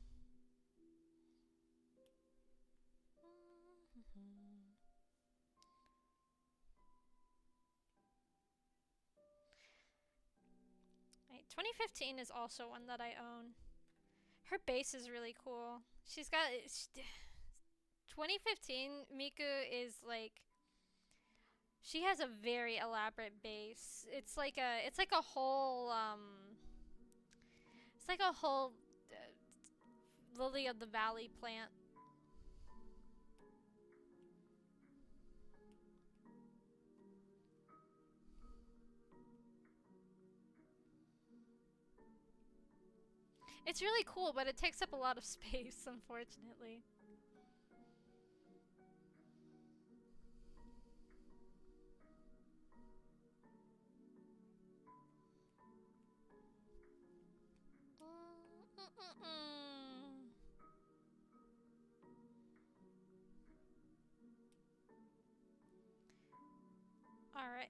Right, 2015 is also one that I own. Her base is really cool. She's got 2015 Miku is like she has a very elaborate base. It's like a whole lily of the valley plant. It's really cool, but it takes up a lot of space, unfortunately. All right.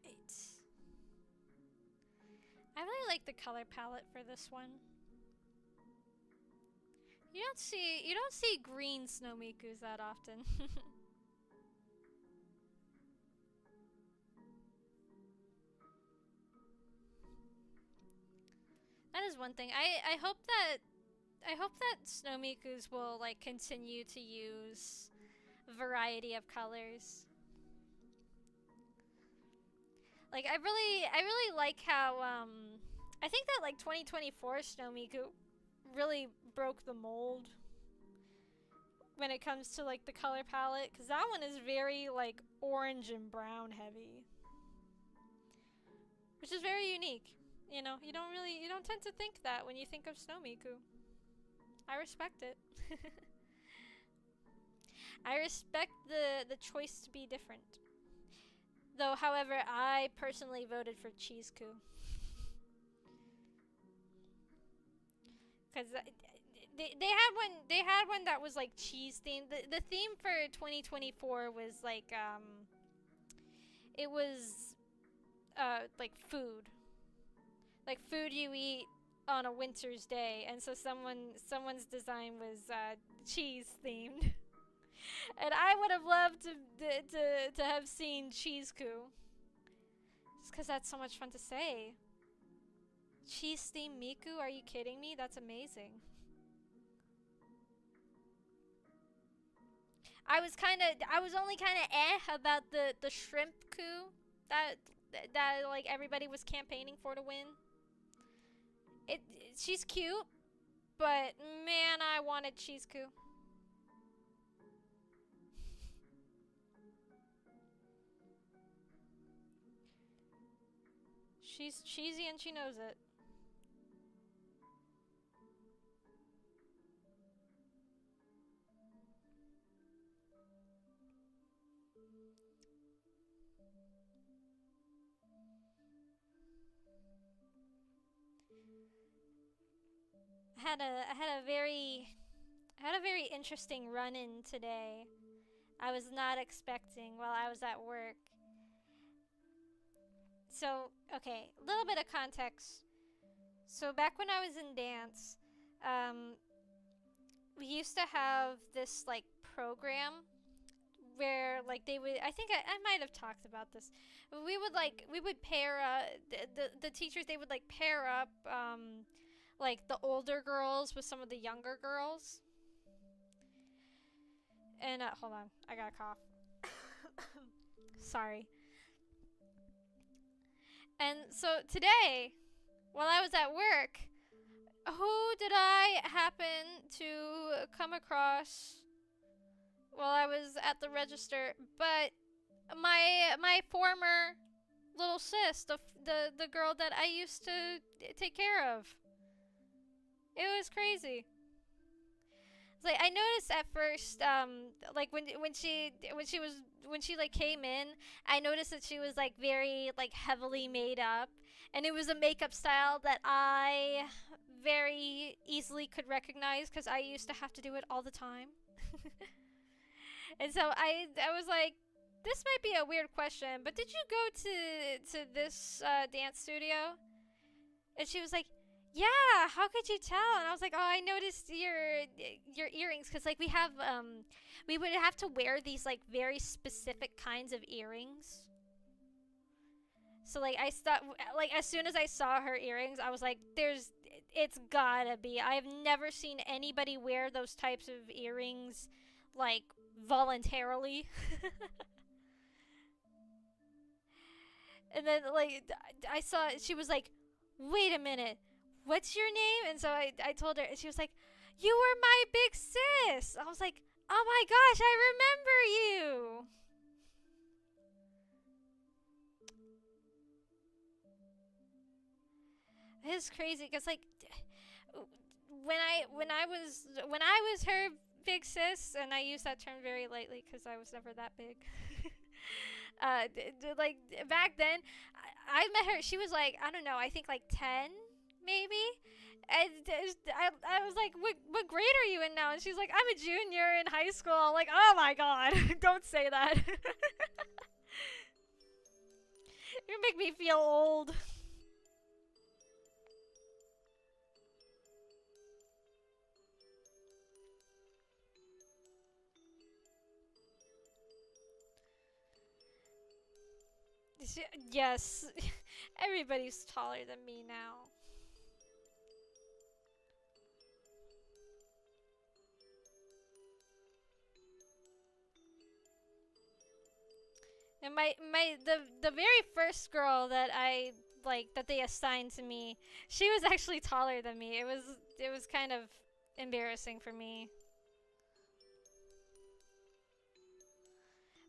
I really like the color palette for this one. You don't see green snow mikus that often. That is one thing. I hope that snow mikus will like continue to use a variety of colors. Like I really like how I think that like 2024 snow miku really broke the mold when it comes to like the color palette, because that one is very like orange and brown heavy, which is very unique. You know, you don't tend to think that when you think of Snow Miku. I respect it. I respect the choice to be different. Though, however, I personally voted for Cheeseku. Because they had one that was like cheese themed. The theme for 2024 was like it was like food you eat on a winter's day, and so someone's design was cheese themed. And I would have loved to have seen Cheeseku. Just because that's so much fun to say. Cheese themed Miku? Are you kidding me? That's amazing. I was only kind of about the shrimp coup that like everybody was campaigning for to win. She's cute, but man, I wanted Cheeseku. She's cheesy and she knows it. I had a very interesting run-in today. I was not expecting while I was at work. So, okay, a little bit of context. So back when I was in dance, we used to have this like program where like they would, I think I might have talked about this. We would pair the teachers, they would like pair up like the older girls with some of the younger girls. And hold on, I got a cough. Sorry. And so today, while I was at work, who did I happen to come across while I was at the register but my former little sis, the girl that I used to take care of. It was crazy. It's like I noticed at first, like when she like came in, I noticed that she was like very like heavily made up, and it was a makeup style that I very easily could recognize because I used to have to do it all the time. And so I was like, this might be a weird question, but did you go to this dance studio? And she was like, yeah, how could you tell? And I was like, oh, I noticed your earrings, because like we would have to wear these like very specific kinds of earrings. So like I thought, like as soon as I saw her earrings, I was like, it's gotta be. I've never seen anybody wear those types of earrings like voluntarily. And then like I saw, she was like, wait a minute, what's your name? And so I told her, and she was like, you were my big sis. I was like, oh my gosh, I remember you. It's crazy because like when I was her big sis, and I use that term very lightly because I was never that big. Like back then, I met her. She was like, I don't know, I think like 10 maybe. And I was like, what grade are you in now? And she's like, I'm a junior in high school. I'm like, oh my god, don't say that. You make me feel old. Yes, everybody's taller than me now. And the very first girl that I like that they assigned to me, she was actually taller than me. It was kind of embarrassing for me.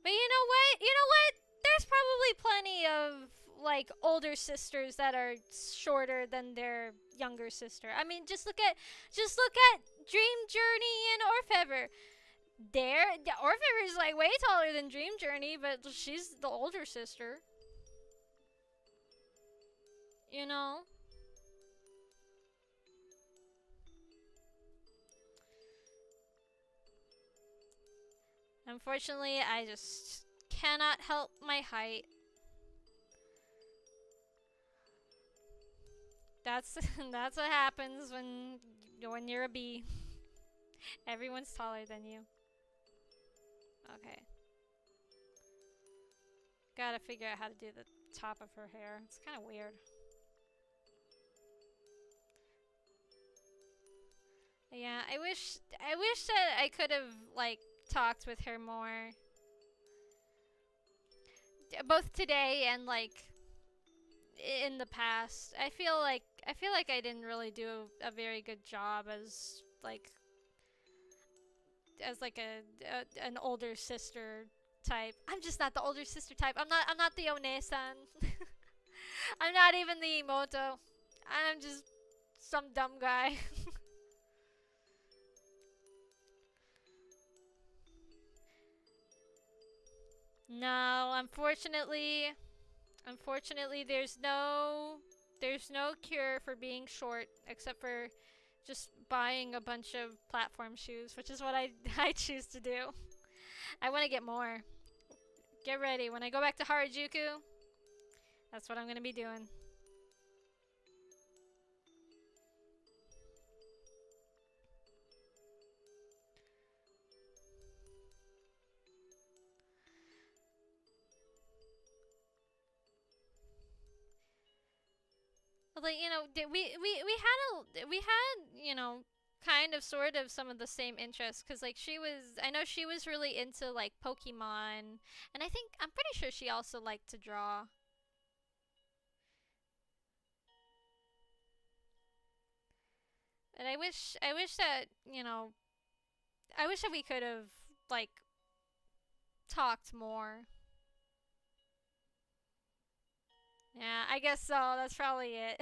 But you know what? You know what? There's probably plenty of like older sisters that are shorter than their younger sister. I mean, just look at Dream Journey and Orfever. Orfever is like way taller than Dream Journey, but she's the older sister. You know? Unfortunately, I just cannot help my height. That's that's what happens when you're a bee. Everyone's taller than you. Okay. Gotta figure out how to do the top of her hair. It's kind of weird. Yeah, I wish that I could have like talked with her more, both today and like in the past. I feel like I didn't really do a very good job as like an older sister type. I'm just not the older sister type. I'm not the One-san. I'm not even the Imoto. I'm just some dumb guy. No, unfortunately there's no cure for being short except for just buying a bunch of platform shoes, which is what I I choose to do. I want to get more. Get ready. When I go back to Harajuku, that's what I'm going to be doing. Like, we had kind of sort of some of the same interests, cuz like I know she was really into like Pokemon, and I'm pretty sure she also liked to draw. And I wish that, I wish that we could have like talked more. Yeah, I guess so. That's probably it.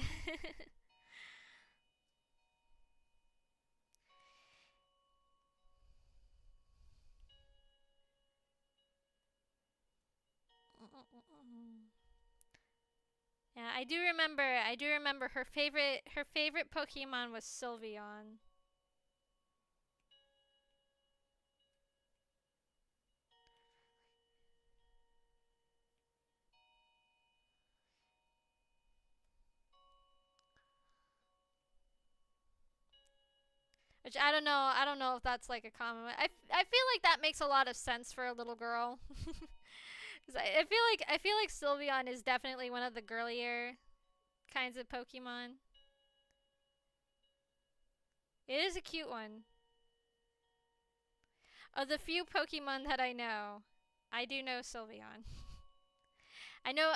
Yeah, I do remember her favorite Pokemon was Sylveon. Which I don't know if that's like a common. I feel like that makes a lot of sense for a little girl. 'Cause I feel like Sylveon is definitely one of the girlier kinds of Pokemon. It is a cute one. Of the few Pokemon that I know, I do know Sylveon. I know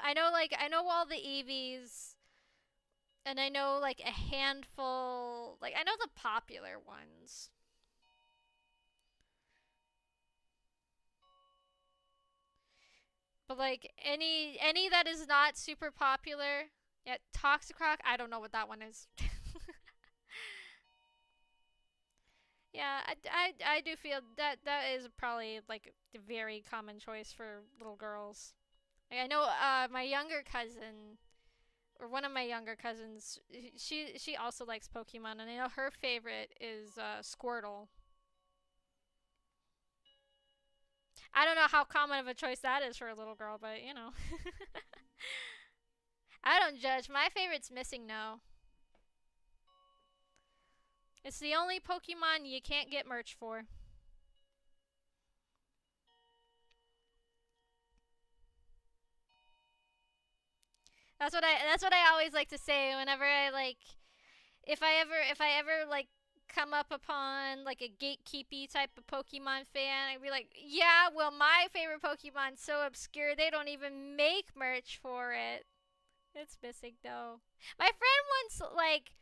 all the Eevees, and I know like a handful. Like I know the popular ones. But like any that is not super popular, yeah, Toxicroc, I don't know what that one is. Yeah, I do feel that is probably like a very common choice for little girls. Like I know my younger cousin, or one of my younger cousins, she also likes Pokemon, and I know her favorite is Squirtle. I don't know how common of a choice that is for a little girl, but I don't judge. My favorite's Missing No. It's the only Pokemon you can't get merch for. That's what I always like to say whenever I like if I ever like come up upon like a gatekeepy type of Pokemon fan, I'd be like, yeah, well my favorite Pokemon's so obscure they don't even make merch for it. It's Missing No. My friend once like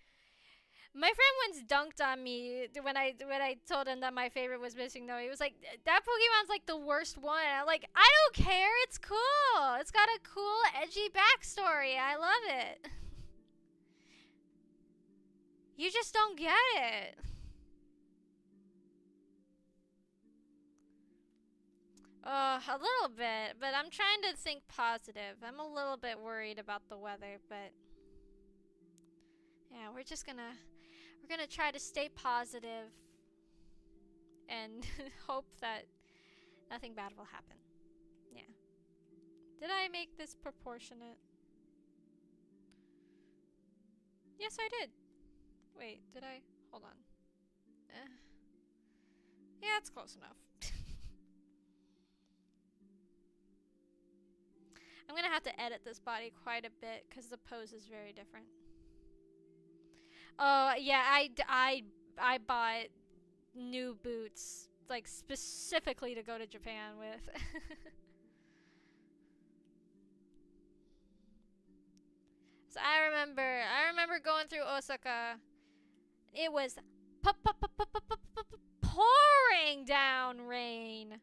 My friend once dunked on me when I told him that my favorite was missing though. He was like, "That Pokemon's like the worst one." I'm like, "I don't care. It's cool. It's got a cool, edgy backstory. I love it." You just don't get it. A little bit, but I'm trying to think positive. I'm a little bit worried about the weather, but yeah, we're gonna try to stay positive and hope that nothing bad will happen. Yeah. Did I make this proportionate? Yes, I did. Wait, did I? Hold on. Eh. Yeah, it's close enough. I'm gonna have to edit this body quite a bit because the pose is very different. Oh, yeah, I bought new boots, like, specifically to go to Japan with. So I remember going through Osaka. It was pouring down rain.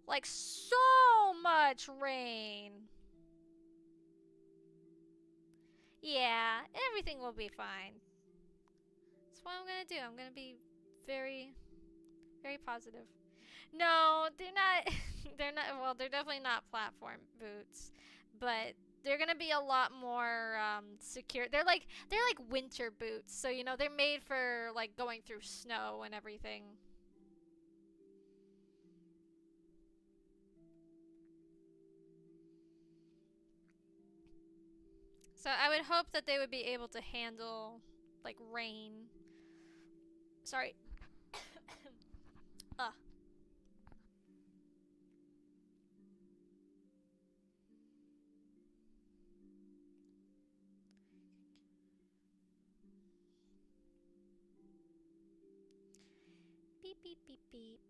Like, so much rain. Yeah, everything will be fine. That's what I'm gonna do. I'm gonna be very, very positive. No, they're not. They're not. Well, they're definitely not platform boots, but they're gonna be a lot more secure. They're like winter boots, so they're made for like going through snow and everything. So I would hope that they would be able to handle like rain. Sorry. Ugh. Beep beep beep beep.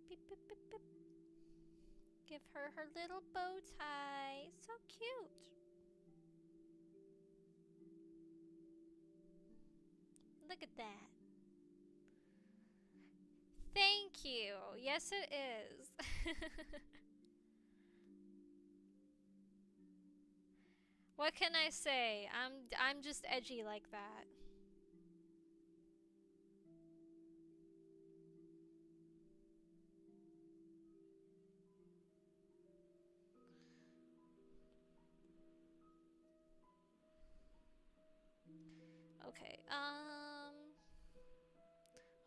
Beep beep beep beep. Give her her little bow tie. So cute. Look at that. Thank you. Yes, it is. What can I say? I'm just edgy like that. Okay.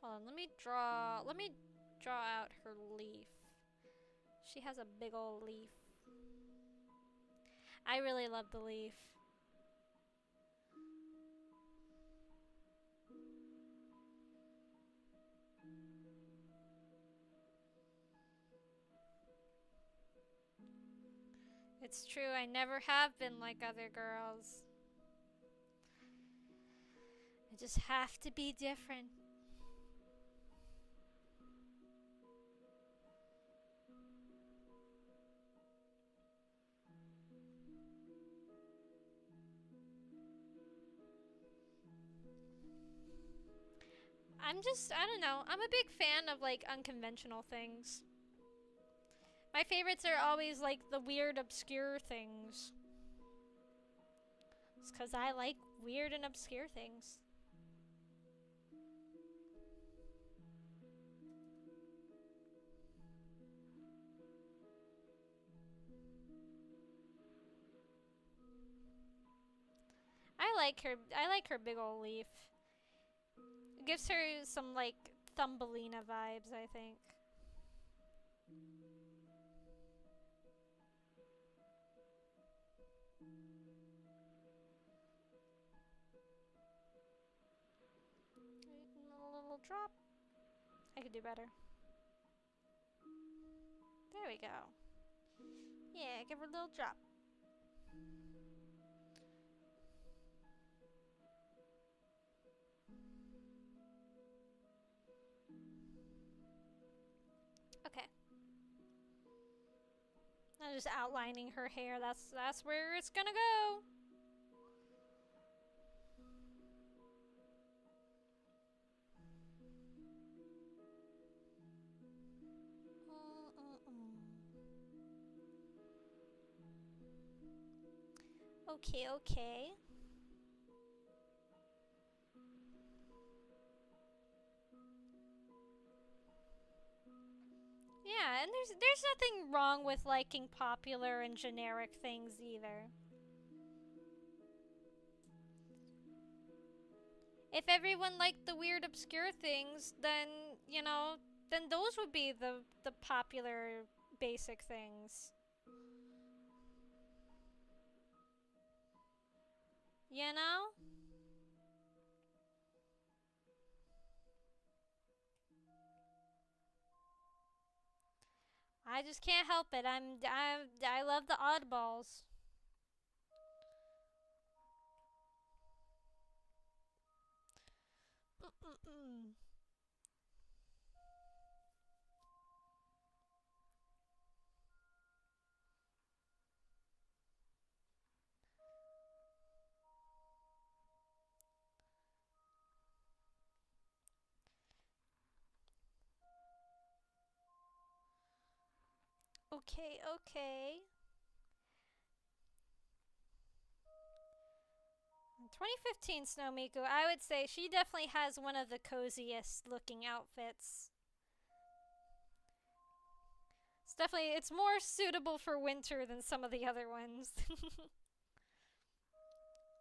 Hold on. Let me draw out her leaf. She has a big old leaf. I really love the leaf. It's true, I never have been like other girls. I just have to be different. I don't know. I'm a big fan of like unconventional things. My favorites are always like the weird, obscure things. It's because I like weird and obscure things. I like her big old leaf. It gives her some like Thumbelina vibes, I think. A little drop. I could do better. There we go. Yeah, give her a little drop. Okay. I'm just outlining her hair. That's where it's gonna go. Okay, okay. Yeah, and there's nothing wrong with liking popular and generic things either. If everyone liked the weird obscure things, then, you know, then those would be the popular basic things. You know? I just can't help it. I love the oddballs. Okay, okay. 2015 Snow Miku, I would say she definitely has one of the coziest looking outfits. It's more suitable for winter than some of the other ones.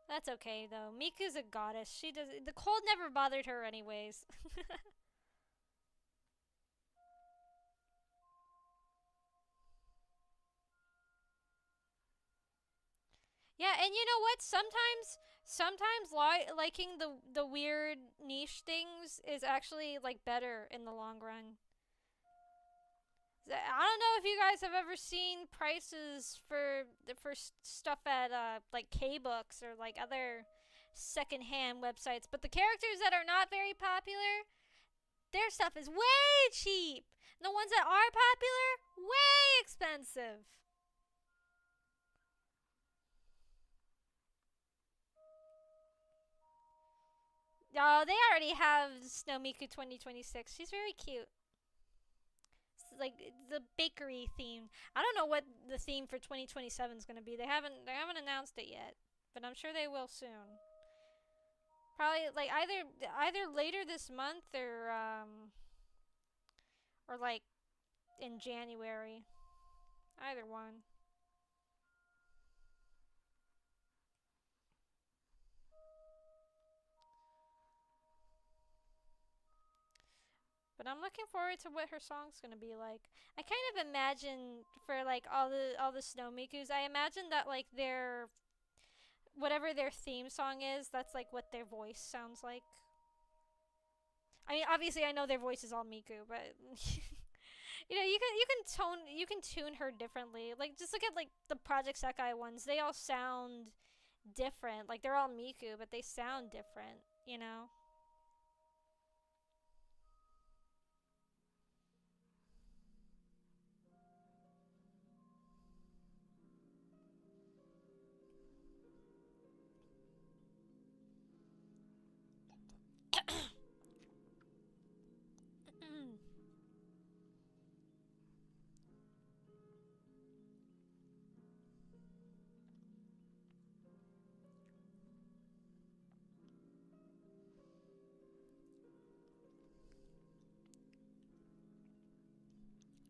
That's okay though. Miku's a goddess. She does the cold never bothered her anyways. Yeah, and you know what? Sometimes liking the weird niche things is actually like better in the long run. I don't know if you guys have ever seen prices for stuff at like K Books or like other secondhand websites, but the characters that are not very popular, their stuff is way cheap. And the ones that are popular, way expensive. Oh, they already have Snowmiku 2026. She's very cute. It's like the bakery theme. I don't know what the theme for 2027 is going to be. They haven't announced it yet, but I'm sure they will soon. Probably like either later this month or like in January. Either one. But I'm looking forward to what her song's gonna be like. I kind of imagine for like all the Snow Mikus, I imagine that like their whatever their theme song is, that's like what their voice sounds like. I mean, obviously, I know their voice is all Miku, but you know, you can tune her differently. Like, just look at like the Project Sekai ones; they all sound different. Like they're all Miku, but they sound different. You know.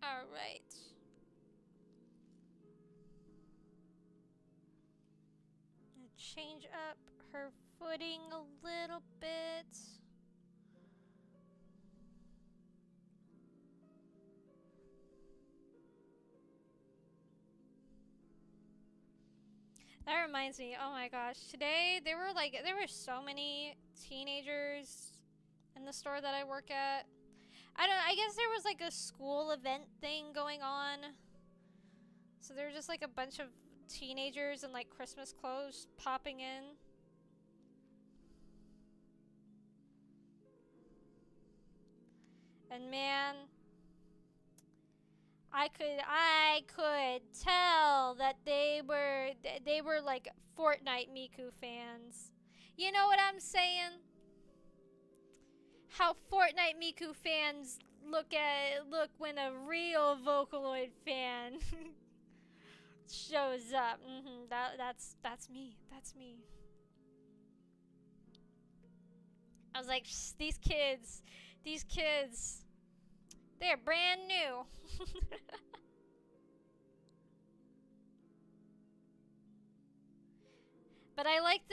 All right. Change up her footing a little bit. That reminds me, oh my gosh, today there were so many teenagers in the store that I work at. I guess there was like a school event thing going on. So there were just like a bunch of teenagers in like Christmas clothes popping in. And man, I could tell that they were like Fortnite Miku fans. You know what I'm saying? How Fortnite Miku fans look when a real Vocaloid fan shows up. That's me. That's me. I was like, these kids, they're brand new. But I liked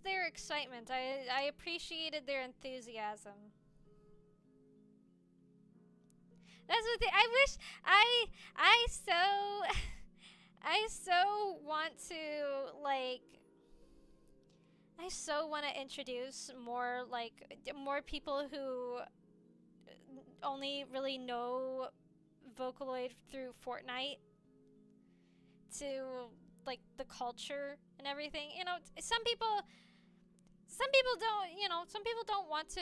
their excitement. I appreciated their enthusiasm. That's the thing. I wish I so I so want to like I so want to introduce more more people who only really know Vocaloid through Fortnite to like the culture and everything. You know, some people don't, some people don't want to,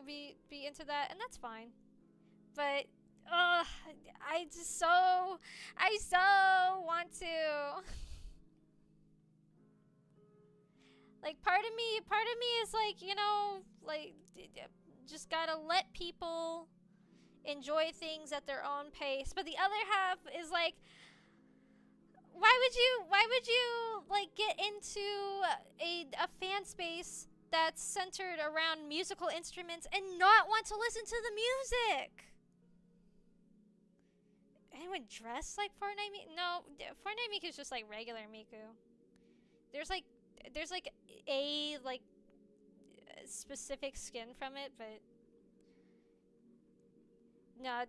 be into that, and that's fine. But I just I so want to. Like part of me is like, just gotta let people enjoy things at their own pace. But the other half is like, why would you like get into a fan space that's centered around musical instruments and not want to listen to the music? Anyone dressed like Fortnite Miku? No, Fortnite Miku is just like regular Miku. There's like a specific skin from it, but no,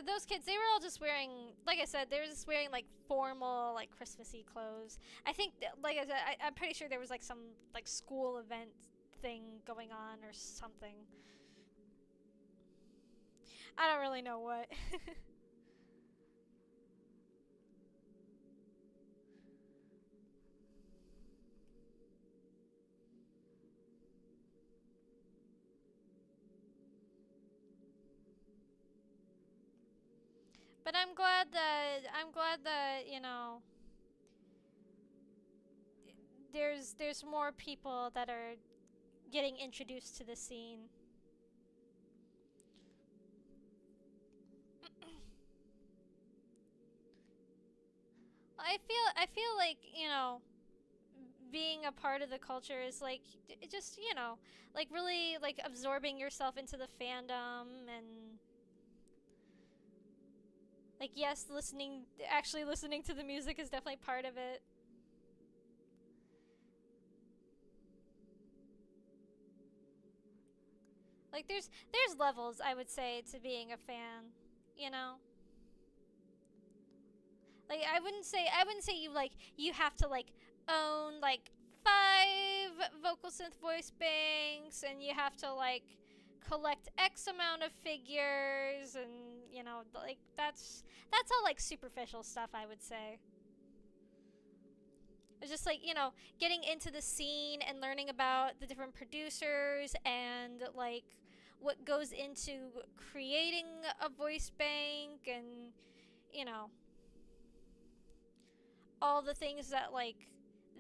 those kids, they were all just wearing, like I said, they were just wearing like formal, like Christmassy clothes. I think, like I said, I'm pretty sure there was like some like school event thing going on or something. I don't really know what. But I'm glad that there's more people that are getting introduced to the scene. I feel like, being a part of the culture is like just, like really like absorbing yourself into the fandom, and like, yes, actually listening to the music is definitely part of it. Like there's levels, I would say, to being a fan, you know? Like I wouldn't say you have to like own like 5 vocal synth voice banks, and you have to like collect X amount of figures, and like that's all like superficial stuff, I would say. It's just like, getting into the scene and learning about the different producers and like what goes into creating a voice bank, and you know all the things that like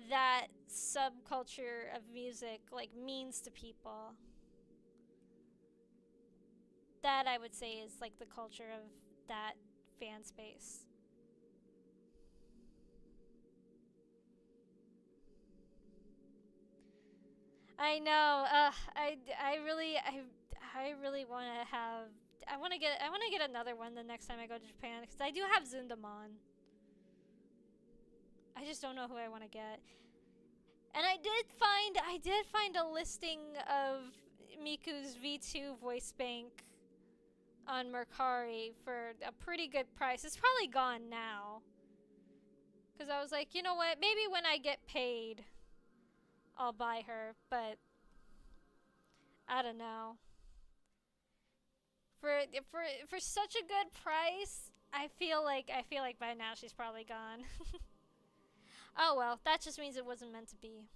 that subculture of music like means to people. That, I would say, is like the culture of that fan space. I know. I really want to have. I want to get another one the next time I go to Japan, because I do have Zundamon. I just don't know who I want to get. And I did find a listing of Miku's V2 voice bank on Mercari for a pretty good price. It's probably gone now. Because I was like, you know what? Maybe when I get paid, I'll buy her. But I don't know. For such a good price, I feel like by now she's probably gone. Oh well, that just means it wasn't meant to be.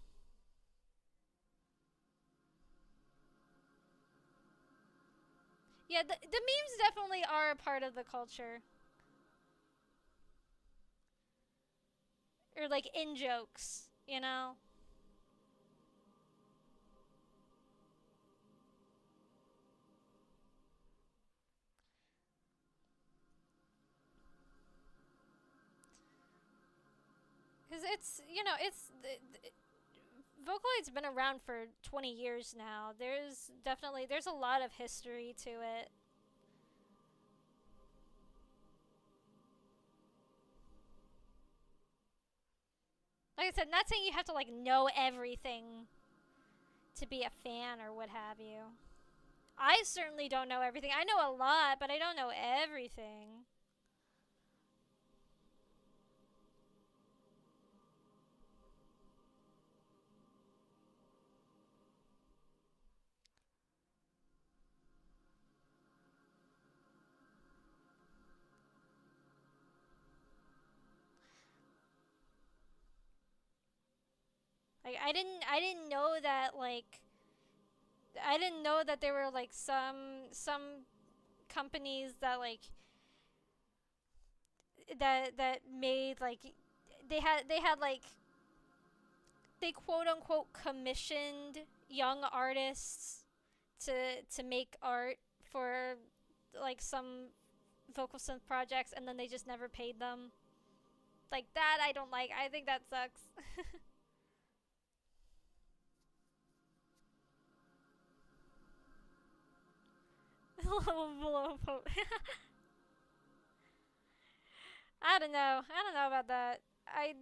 Yeah, the memes definitely are a part of the culture. Or like in jokes, you know? Because it's, you know, Vocaloid's been around for 20 years now. There's a lot of history to it. Like I said, not saying you have to like know everything to be a fan or what have you. I certainly don't know everything. I know a lot, but I don't know everything. Like I didn't know that like I didn't know that there were like some companies that like that made like they had like they quote unquote commissioned young artists to make art for like some vocal synth projects, and then they just never paid them. Like that I don't like. I think that sucks. I don't know. I don't know about that. I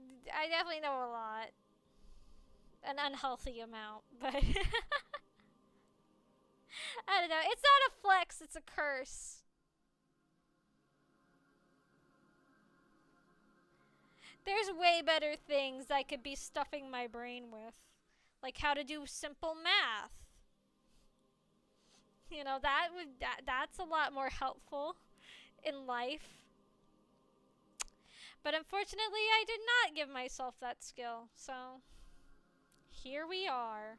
definitely know a lot. An unhealthy amount, but I don't know. It's not a flex, it's a curse. There's way better things I could be stuffing my brain with. Like how to do simple math. You know, that's a lot more helpful in life. But unfortunately, I did not give myself that skill. So, here we are.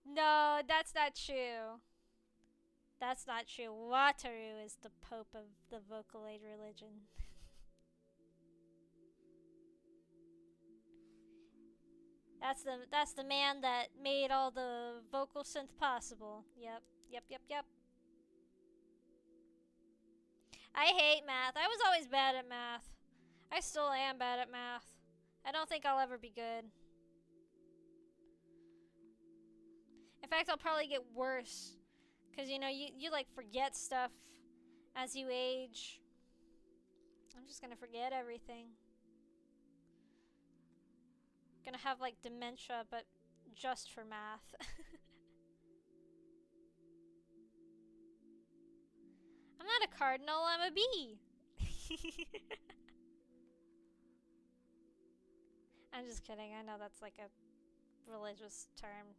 No, that's not true. That's not true. Wataru is the pope of the Vocaloid religion. That's the man that made all the vocal synth possible. Yep. Yep, yep, yep. I hate math. I was always bad at math. I still am bad at math. I don't think I'll ever be good. In fact, I'll probably get worse. Because, you know, you like forget stuff as you age. I'm just gonna forget everything. Gonna have like dementia, but just for math. I'm not a cardinal, I'm a bee. I'm just kidding. I know that's like a religious term.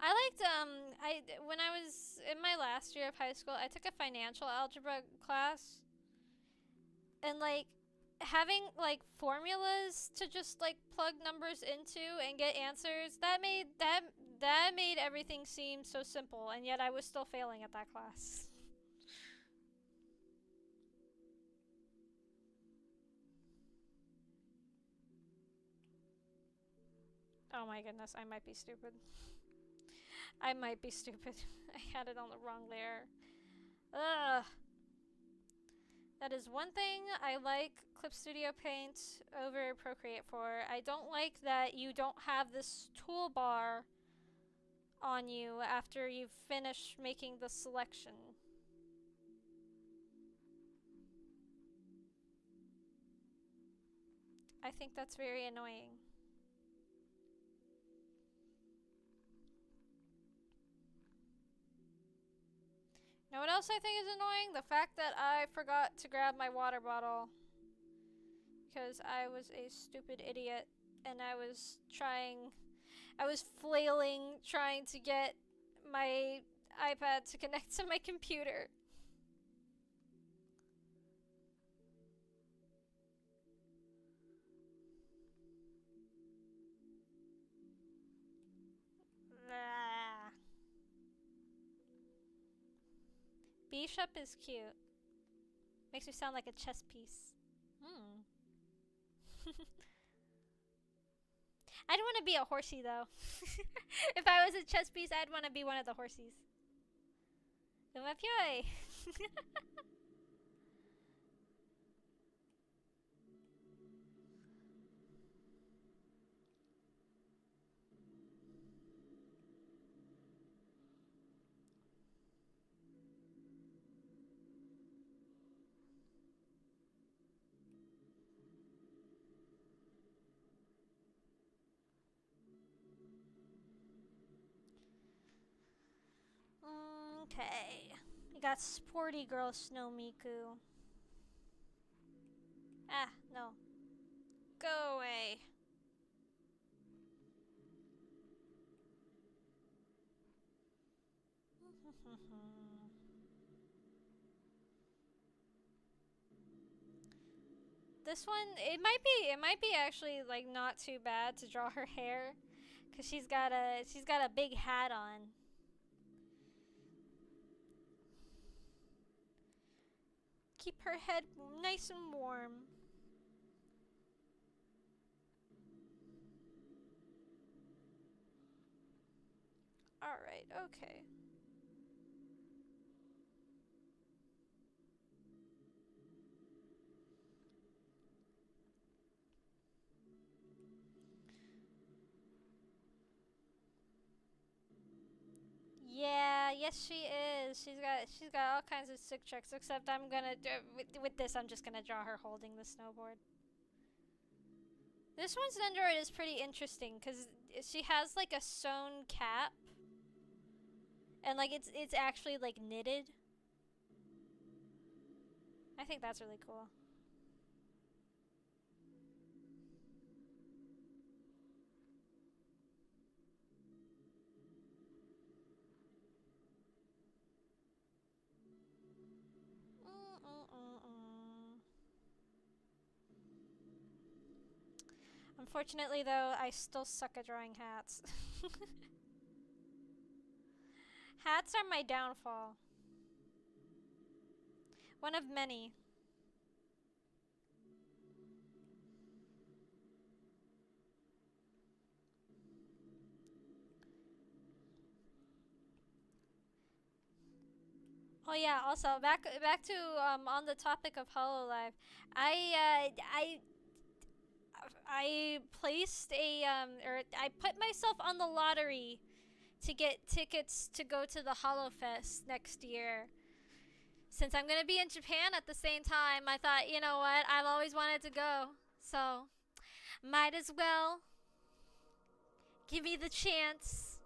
Yeah, when I was in my last year of high school, I took a financial algebra class, and like having like formulas to just like plug numbers into and get answers, that made everything seem so simple, and yet I was still failing at that class. Oh my goodness, I might be stupid. I might be stupid. I had it on the wrong layer. Ugh. That is one thing I like Clip Studio Paint over Procreate for. I don't like that you don't have this toolbar on you after you finish making the selection. I think that's very annoying. You know what else I think is annoying? The fact that I forgot to grab my water bottle because I was a stupid idiot and I was flailing trying to get my iPad to connect to my computer. Bishop is cute. Makes me sound like a chess piece. Hmm. I'd want to be a horsey though. If I was a chess piece, I'd want to be one of the horsies. Umapioi! Okay. We got sporty girl Snow Miku. Ah, no. Go away. This one, it might be actually like not too bad to draw her hair, cause she's got a big hat on. Keep her head nice and warm. Alright, okay. Yeah, yes she is. She's got all kinds of sick tricks. Except I'm gonna do with this. I'm just gonna draw her holding the snowboard. This one's Nendoroid is pretty interesting because she has like a sewn cap, and like it's actually like knitted. I think that's really cool. Unfortunately, though, I still suck at drawing hats. Hats are my downfall. One of many. Oh yeah. Also, back to on the topic of Hololive, I placed a or I put myself on the lottery to get tickets to go to the HoloFest next year. Since I'm gonna be in Japan at the same time, I thought, you know what, I've always wanted to go, so might as well give me the chance.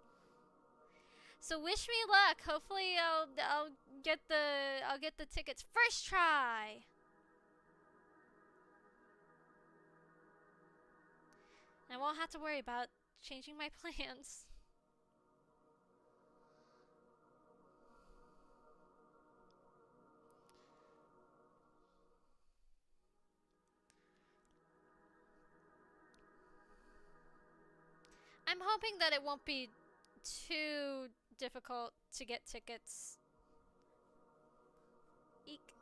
So wish me luck. Hopefully, I'll get the tickets first try. I won't have to worry about changing my plans. I'm hoping that it won't be too difficult to get tickets. Eek.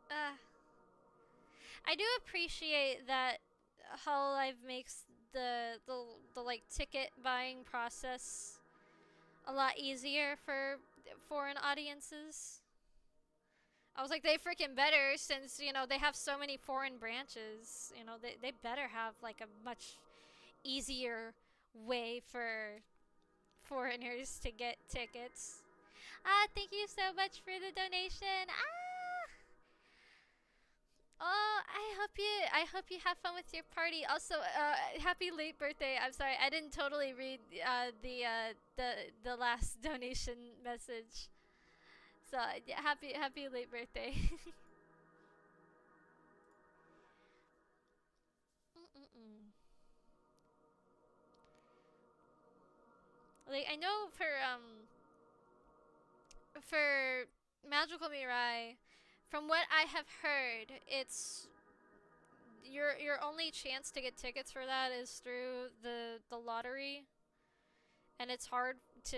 I do appreciate that Hololive makes the like ticket buying process a lot easier for foreign audiences. I was like, they freaking better since, you know, they have so many foreign branches. You know, they better have like a much easier way for foreigners to get tickets. Ah, thank you so much for the donation. Ah! Oh, I hope you have fun with your party. Also, happy late birthday. I'm sorry, I didn't totally read the last donation message. So yeah, happy late birthday. Like I know for Magical Mirai, from what I have heard, it's your only chance to get tickets for that is through the lottery, and it's hard to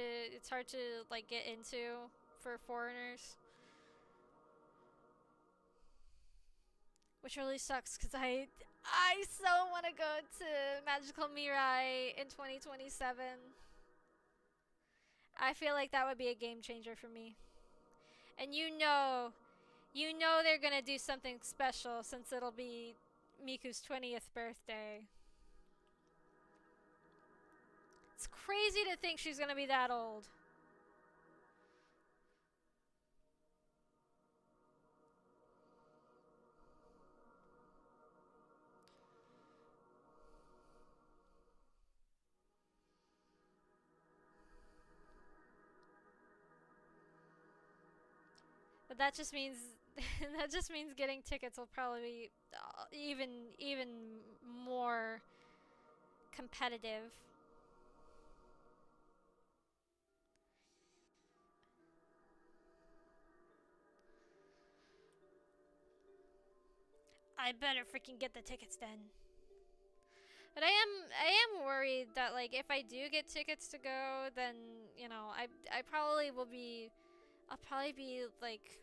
like get into for foreigners. which really sucks because I so want to go to Magical Mirai in 2027. I feel like that would be a game changer for me. And you know they're gonna do something special since it'll be Miku's 20th birthday. It's crazy to think she's gonna be that old. But that just means that just means getting tickets will probably be even more competitive. I better freaking get the tickets then. But I am worried that like if I do get tickets to go, then you know I probably will be I'll probably be like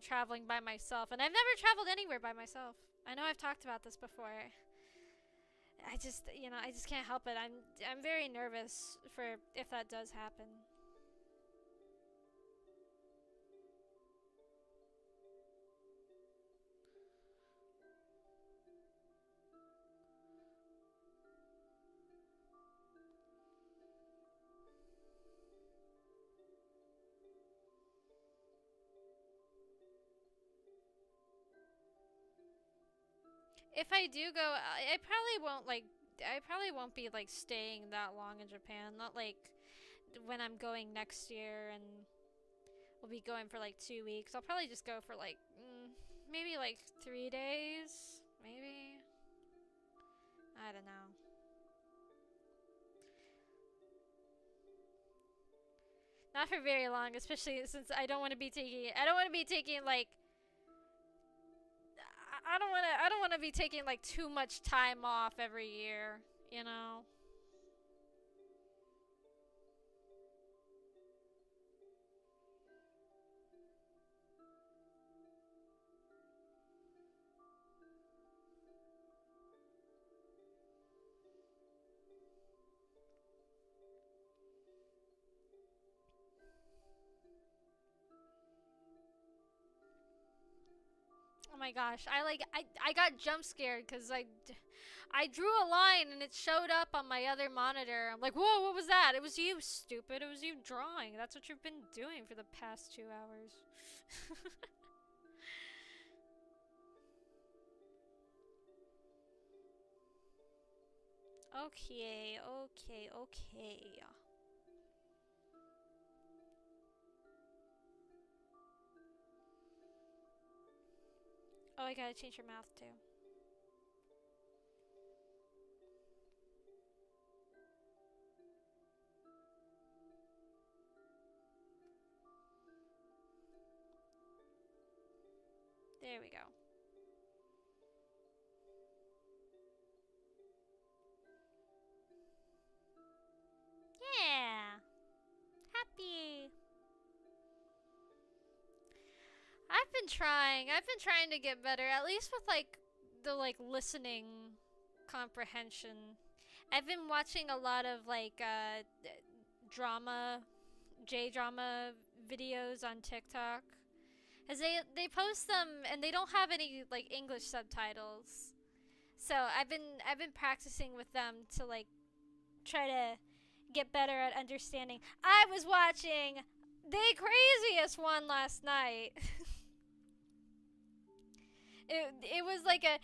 traveling by myself, and I've never traveled anywhere by myself. I know I've talked about this before. I just can't help it. I'm very nervous for if that does happen. If I do go, I probably won't like. I probably won't be like staying that long in Japan. Not like when I'm going next year and we'll be going for like 2 weeks. I'll probably just go for like maybe like 3 days. Maybe. I don't know. Not for very long, especially since I don't want to be taking. I don't want to be taking like. I don't want to. I don't want to be taking like too much time off every year. You know. Oh my gosh, I got jump scared because I drew a line and it showed up on my other monitor. I'm like, whoa, what was that? It was you, stupid. It was you drawing. That's what you've been doing for the past 2 hours. Okay, okay, okay. Oh, I gotta change your mouth too. There we go. Yeah, happy. I've been trying to get better, at least with like the like listening comprehension. I've been watching a lot of like drama, J drama videos on TikTok. As they post them and they don't have any like English subtitles. So I've been practicing with them to like try to get better at understanding. I was watching the craziest one last night. It was like a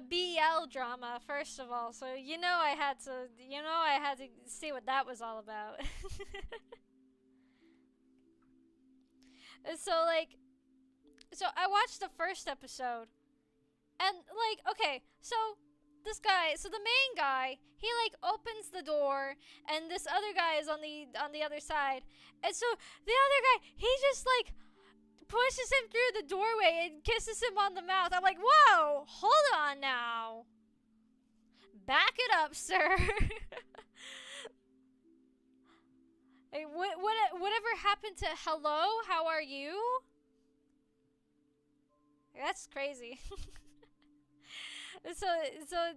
BL drama first of all, so I had to see what that was all about. so like so I watched the first episode, and like okay, so the main guy, he like opens the door, and this other guy is on the other side, and so the other guy, he just like pushes him through the doorway and kisses him on the mouth. I'm like, whoa, hold on now. Back it up, sir. Hey, whatever happened to hello? How are you? That's crazy. so so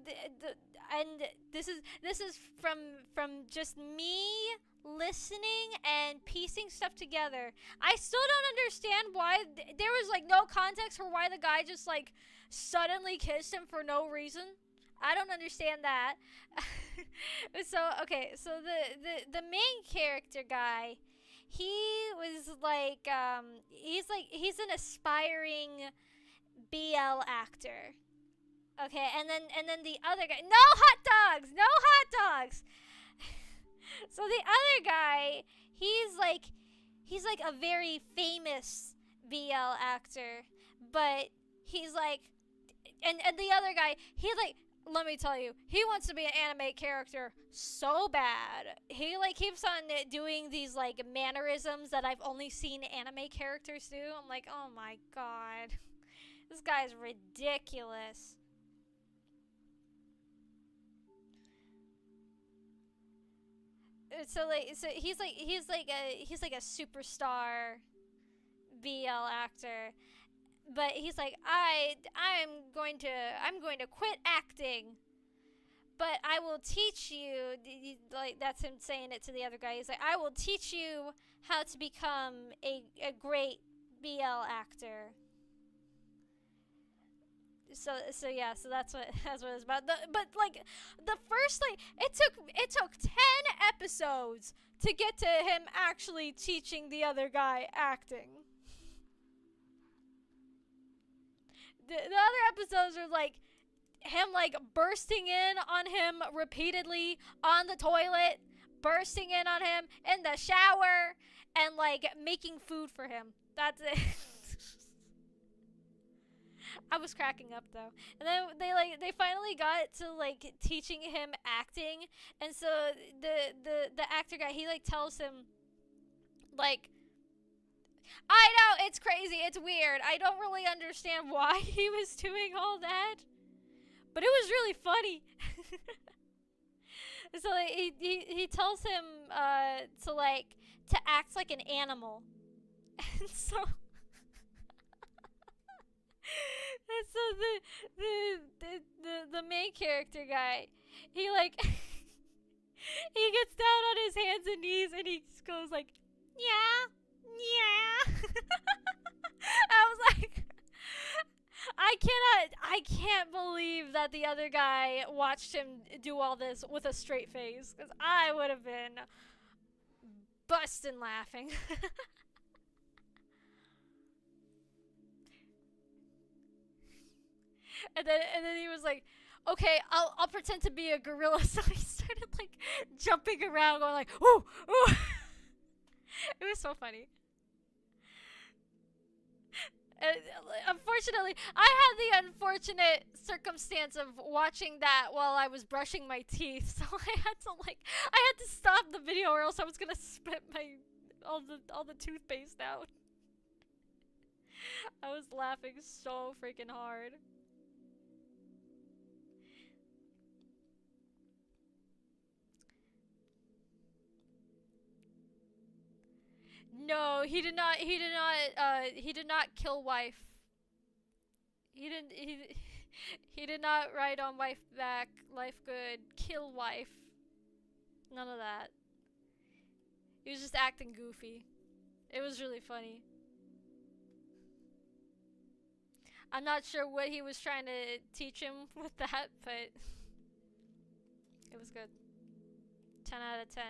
and this is from just me listening and piecing stuff together. I still don't understand why there was like no context for why the guy just like suddenly kissed him for no reason. I don't understand that. So okay, so the main character guy, he was he's an aspiring BL actor. Okay, and then the other guy, no hot dogs, no hot dogs. So the other guy, he's like a very famous BL actor, but he's like, and the other guy, he like, let me tell you, he wants to be an anime character so bad. He like keeps on doing these like mannerisms that I've only seen anime characters do. I'm like, oh my god, this guy's ridiculous. So he's like a superstar BL actor, but he's like, I'm going to quit acting, but I will teach you. Like, that's him saying it to the other guy. He's like, I will teach you how to become a great BL actor. So yeah, so that's what it's about. But like the first, like, it took 10 episodes to get to him actually teaching the other guy acting. The other episodes are like him like bursting in on him repeatedly on the toilet, bursting in on him in the shower, and like making food for him. That's it. I was cracking up though. And then they finally got to like teaching him acting, and so the actor guy, he like tells him like, I know it's crazy, it's weird. I don't really understand why he was doing all that, but it was really funny. So like, he tells him to act like an animal. And so and so the main character guy, he like he gets down on his hands and knees and he just goes like, yeah, yeah. I was like, I can't believe that the other guy watched him do all this with a straight face, because I would have been busting laughing. And then he was like, okay, I'll pretend to be a gorilla. So he started like jumping around, going like, ooh, ooh. It was so funny. And unfortunately, I had the unfortunate circumstance of watching that while I was brushing my teeth, so I had to stop the video, or else I was gonna spit my all the toothpaste out. I was laughing so freaking hard. No, he did not. He did not. He did not kill wife. He didn't. He did not write on wife back. Life good. Kill wife. None of that. He was just acting goofy. It was really funny. I'm not sure what he was trying to teach him with that, but it was good. 10 out of 10.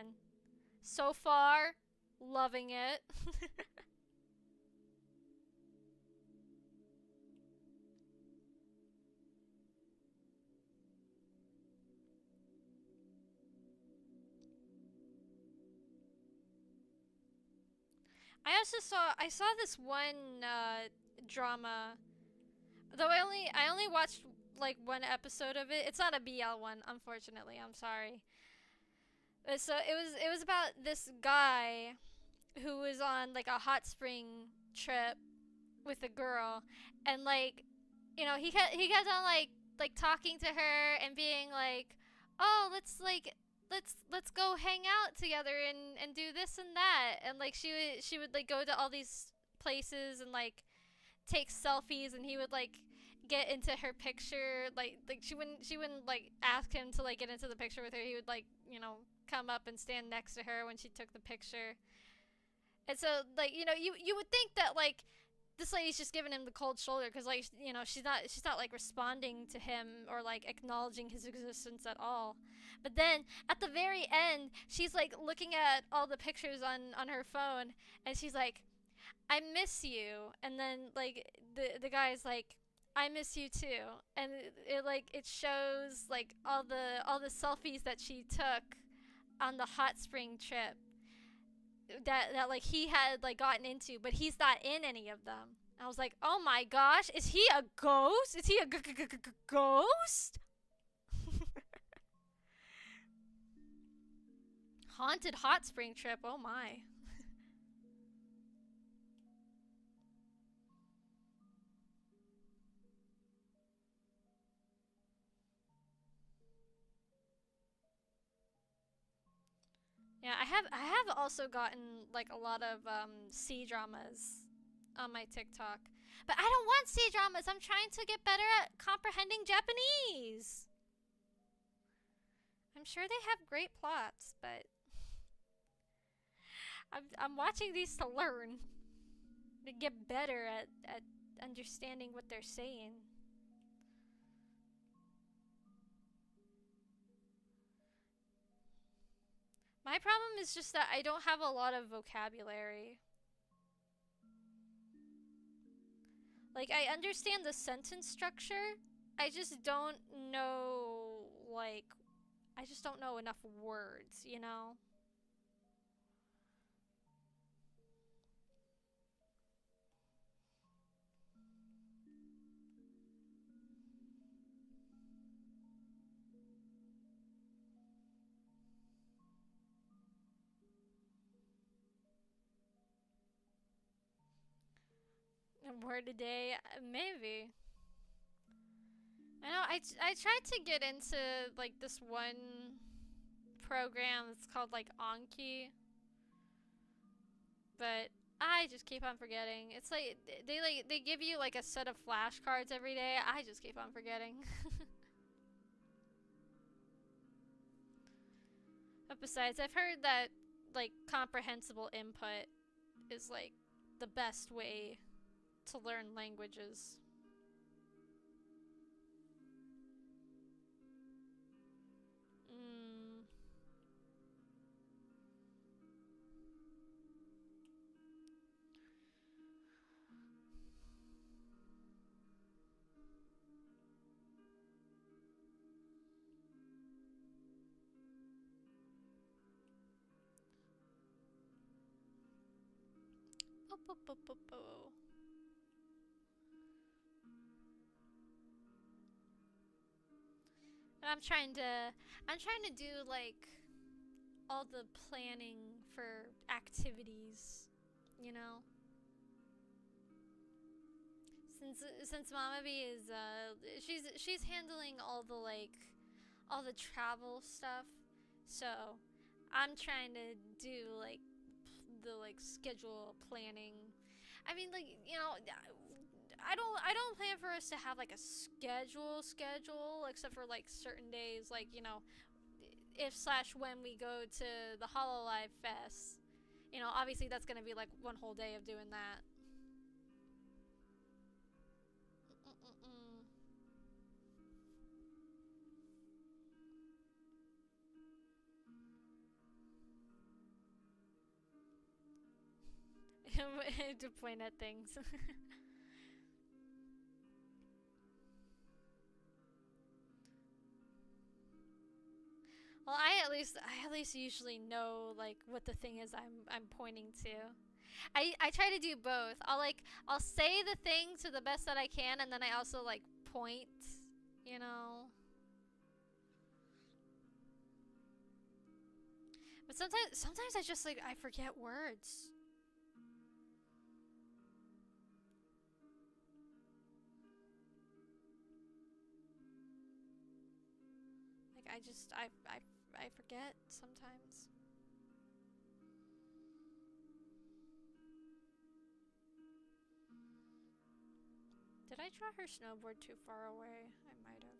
So far, loving it. I saw this one drama. Though I only watched like one episode of it. It's not a BL one, unfortunately. I'm sorry. So it was about this guy who was on like a hot spring trip with a girl, and like, he kept on like talking to her and being like, oh, let's go hang out together and do this and that, and like she would like go to all these places and like take selfies, and he would like get into her picture. Like she wouldn't like ask him to like get into the picture with her. He would like, come up and stand next to her when she took the picture. And so like, you would think that like this lady's just giving him the cold shoulder because like, she's not like responding to him or like acknowledging his existence at all. But then at the very end, she's like looking at all the pictures on her phone, and she's like, I miss you. And then like the guy's like, I miss you too. And it shows like all the selfies that she took on the hot spring trip that like he had like gotten into, but he's not in any of them. I was like, oh my gosh, is he a ghost? Is he a ghost? Haunted hot spring trip. Oh my. Yeah, I have also gotten like a lot of C dramas on my TikTok. But I don't want C dramas. I'm trying to get better at comprehending Japanese. I'm sure they have great plots, but I'm watching these to learn, to get better at understanding what they're saying. My problem is just that I don't have a lot of vocabulary. Like, I understand the sentence structure. I just don't know, like, I just don't know enough words, you know? A word a day, maybe. I know, I tried to get into, like, this one program that's called, like, Anki, but I just keep on forgetting. It's like they give you like a set of flashcards every day. I just keep on forgetting. But besides, I've heard that like comprehensible input is like the best way to learn languages. Mm. Oh, oh, oh, oh, oh. And I'm trying to do like all the planning for activities, you know? Since Mama B is she's handling all the travel stuff. So, I'm trying to do like the like schedule planning. I mean, like, I don't plan for us to have like a schedule except for like certain days, like, if slash when we go to the Hololive Fest. Obviously that's gonna be like one whole day of doing that. To point at things. Well, I at least usually know like what the thing is I'm pointing to. I try to do both. I'll say the thing to the best that I can, and then I also like point, you know. But sometimes I just like I forget words. Like I forget sometimes. Did I draw her snowboard too far away? I might have.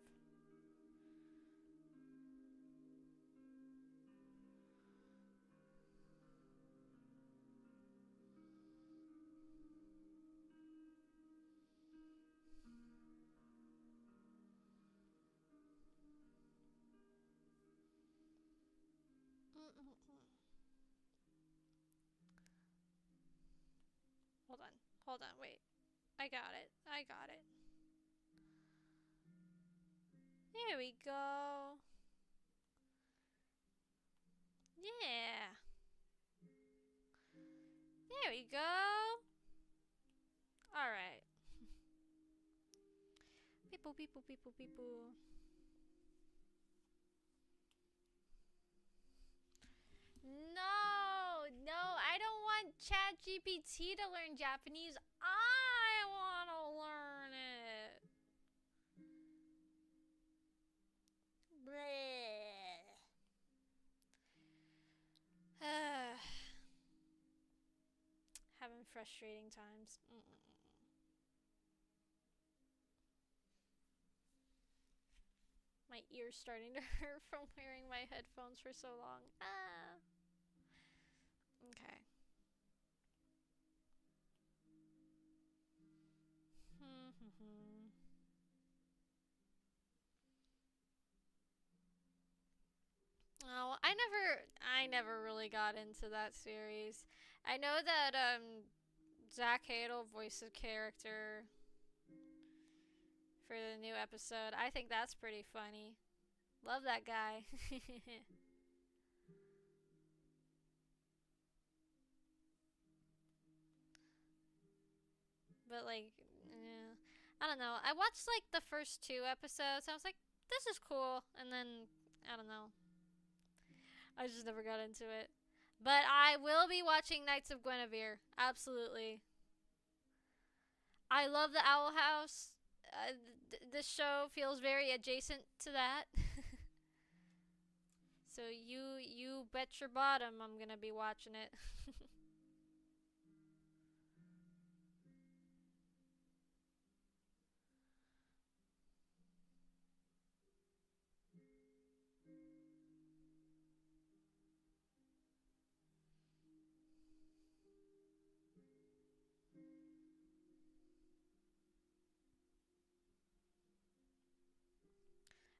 Hold on. Hold on. Wait. I got it. I got it. There we go. Yeah. There we go. Alright. People, people, people, people. No, no, I don't want ChatGPT to learn Japanese. I want to learn it. Having frustrating times. My ear's starting to hurt from wearing my headphones for so long. Ah. Okay. Oh, I never really got into that series. I know that Zach Hadel voiced a character for the new episode. I think that's pretty funny. Love that guy. But like, yeah, I don't know. I watched like the first 2 episodes. I was like, this is cool, and then I don't know. I just never got into it. But I will be watching Knights of Guinevere. Absolutely. I love the Owl House. This show feels very adjacent to that. So you bet your bottom I'm gonna be watching it.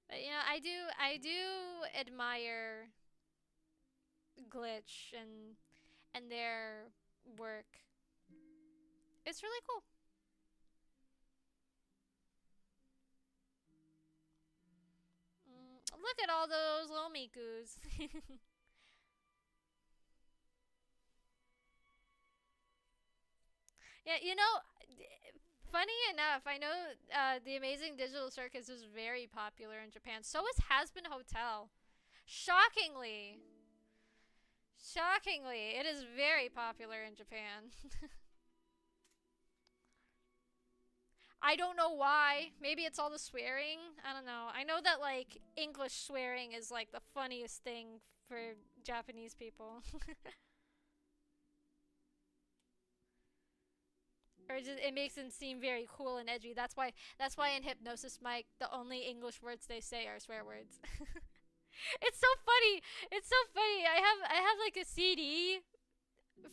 But you know, I do admire Glitch and their work. It's really cool. Look at all those little Mikus. Yeah, you know, funny enough, I know the Amazing Digital Circus is very popular in Japan. So is Has-Been Hotel. Shockingly. Shockingly, it is very popular in Japan. I don't know why. Maybe it's all the swearing. I don't know. I know that like English swearing is like the funniest thing for Japanese people. Or it makes them seem very cool and edgy. That's why in Hypnosis Mike the only English words they say are swear words. It's so funny. It's so funny. I have like a CD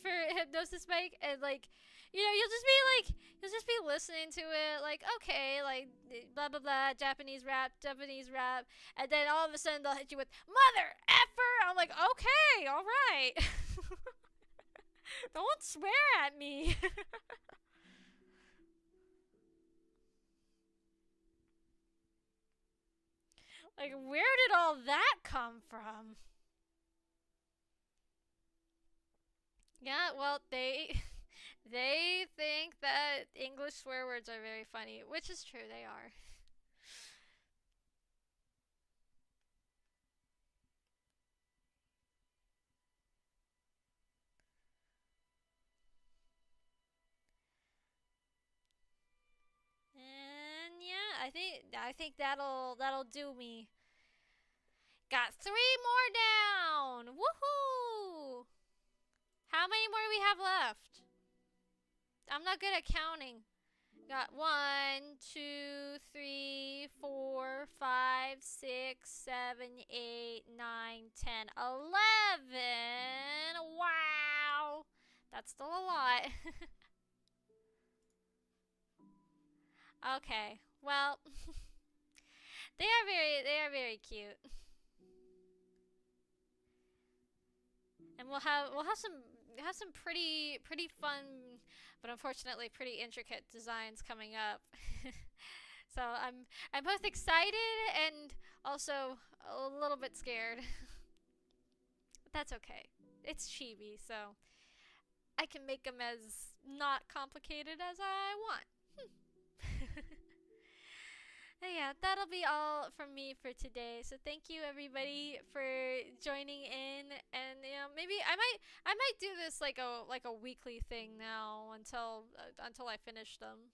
for Hypnosis Mike, and like, you'll just be listening to it like, okay, like blah blah blah, Japanese rap, and then all of a sudden they'll hit you with mother effer. I'm like, okay, all right. Don't swear at me. Like, where did all that come from? Yeah, well, they think that English swear words are very funny, which is true, they are. And yeah, I think that'll do me. Got 3 more down. Woohoo! How many more do we have left? I'm not good at counting. Got 1, 2, 3, 4, 5, 6, 7, 8, 9, 10, 11. Wow. That's still a lot. Okay. Well, they are very cute. And we'll have some pretty fun, but unfortunately pretty intricate designs coming up. So I'm both excited and also a little bit scared. But that's okay. It's chibi, so I can make them as not complicated as I want. Yeah, that'll be all from me for today. So thank you everybody for joining in, and maybe I might do this like a weekly thing now until I finish them.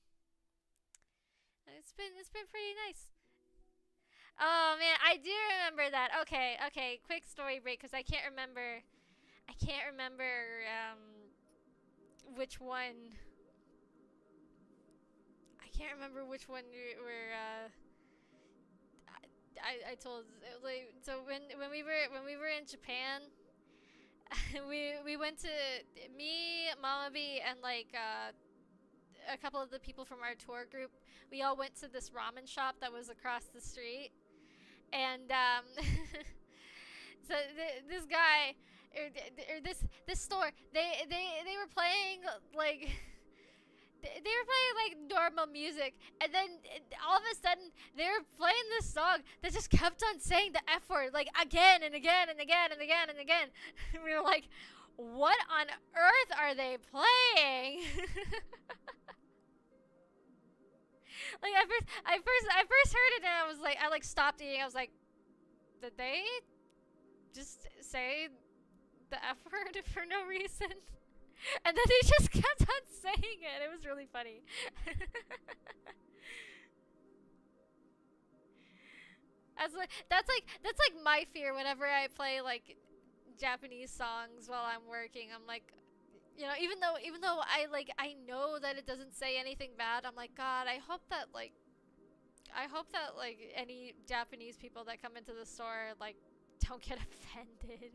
It's been pretty nice. Oh man, I do remember that. Okay, okay, quick story break because I can't remember which one. I can't remember which one were I told, like, so when we were in Japan, we went to, me, Mama B, and like a couple of the people from our tour group. We all went to this ramen shop that was across the street, and so this guy, or this store, they were playing like they were playing like normal music, and then all of a sudden they were playing this song that just kept on saying the F word like again and again and again and again and again. We were like, what on earth are they playing? Like I first heard it and I was like, I like stopped eating. I was like, did they just say the F word for no reason? And then he just kept on saying it. It was really funny. That's like my fear whenever I play like Japanese songs while I'm working. I'm like, even though I know that it doesn't say anything bad. I'm like, God, I hope that any Japanese people that come into the store like don't get offended.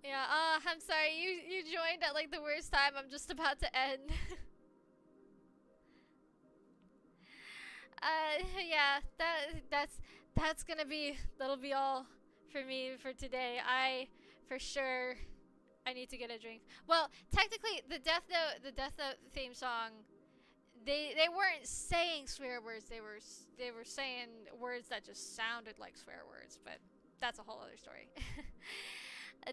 Yeah, I'm sorry. You joined at like the worst time. I'm just about to end. Yeah, that'll be all for me for today. For sure I need to get a drink. Well, technically the Death Note theme song, they weren't saying swear words. They were saying words that just sounded like swear words, but that's a whole other story.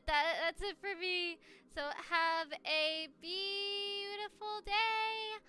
That's it for me. So have a beautiful day.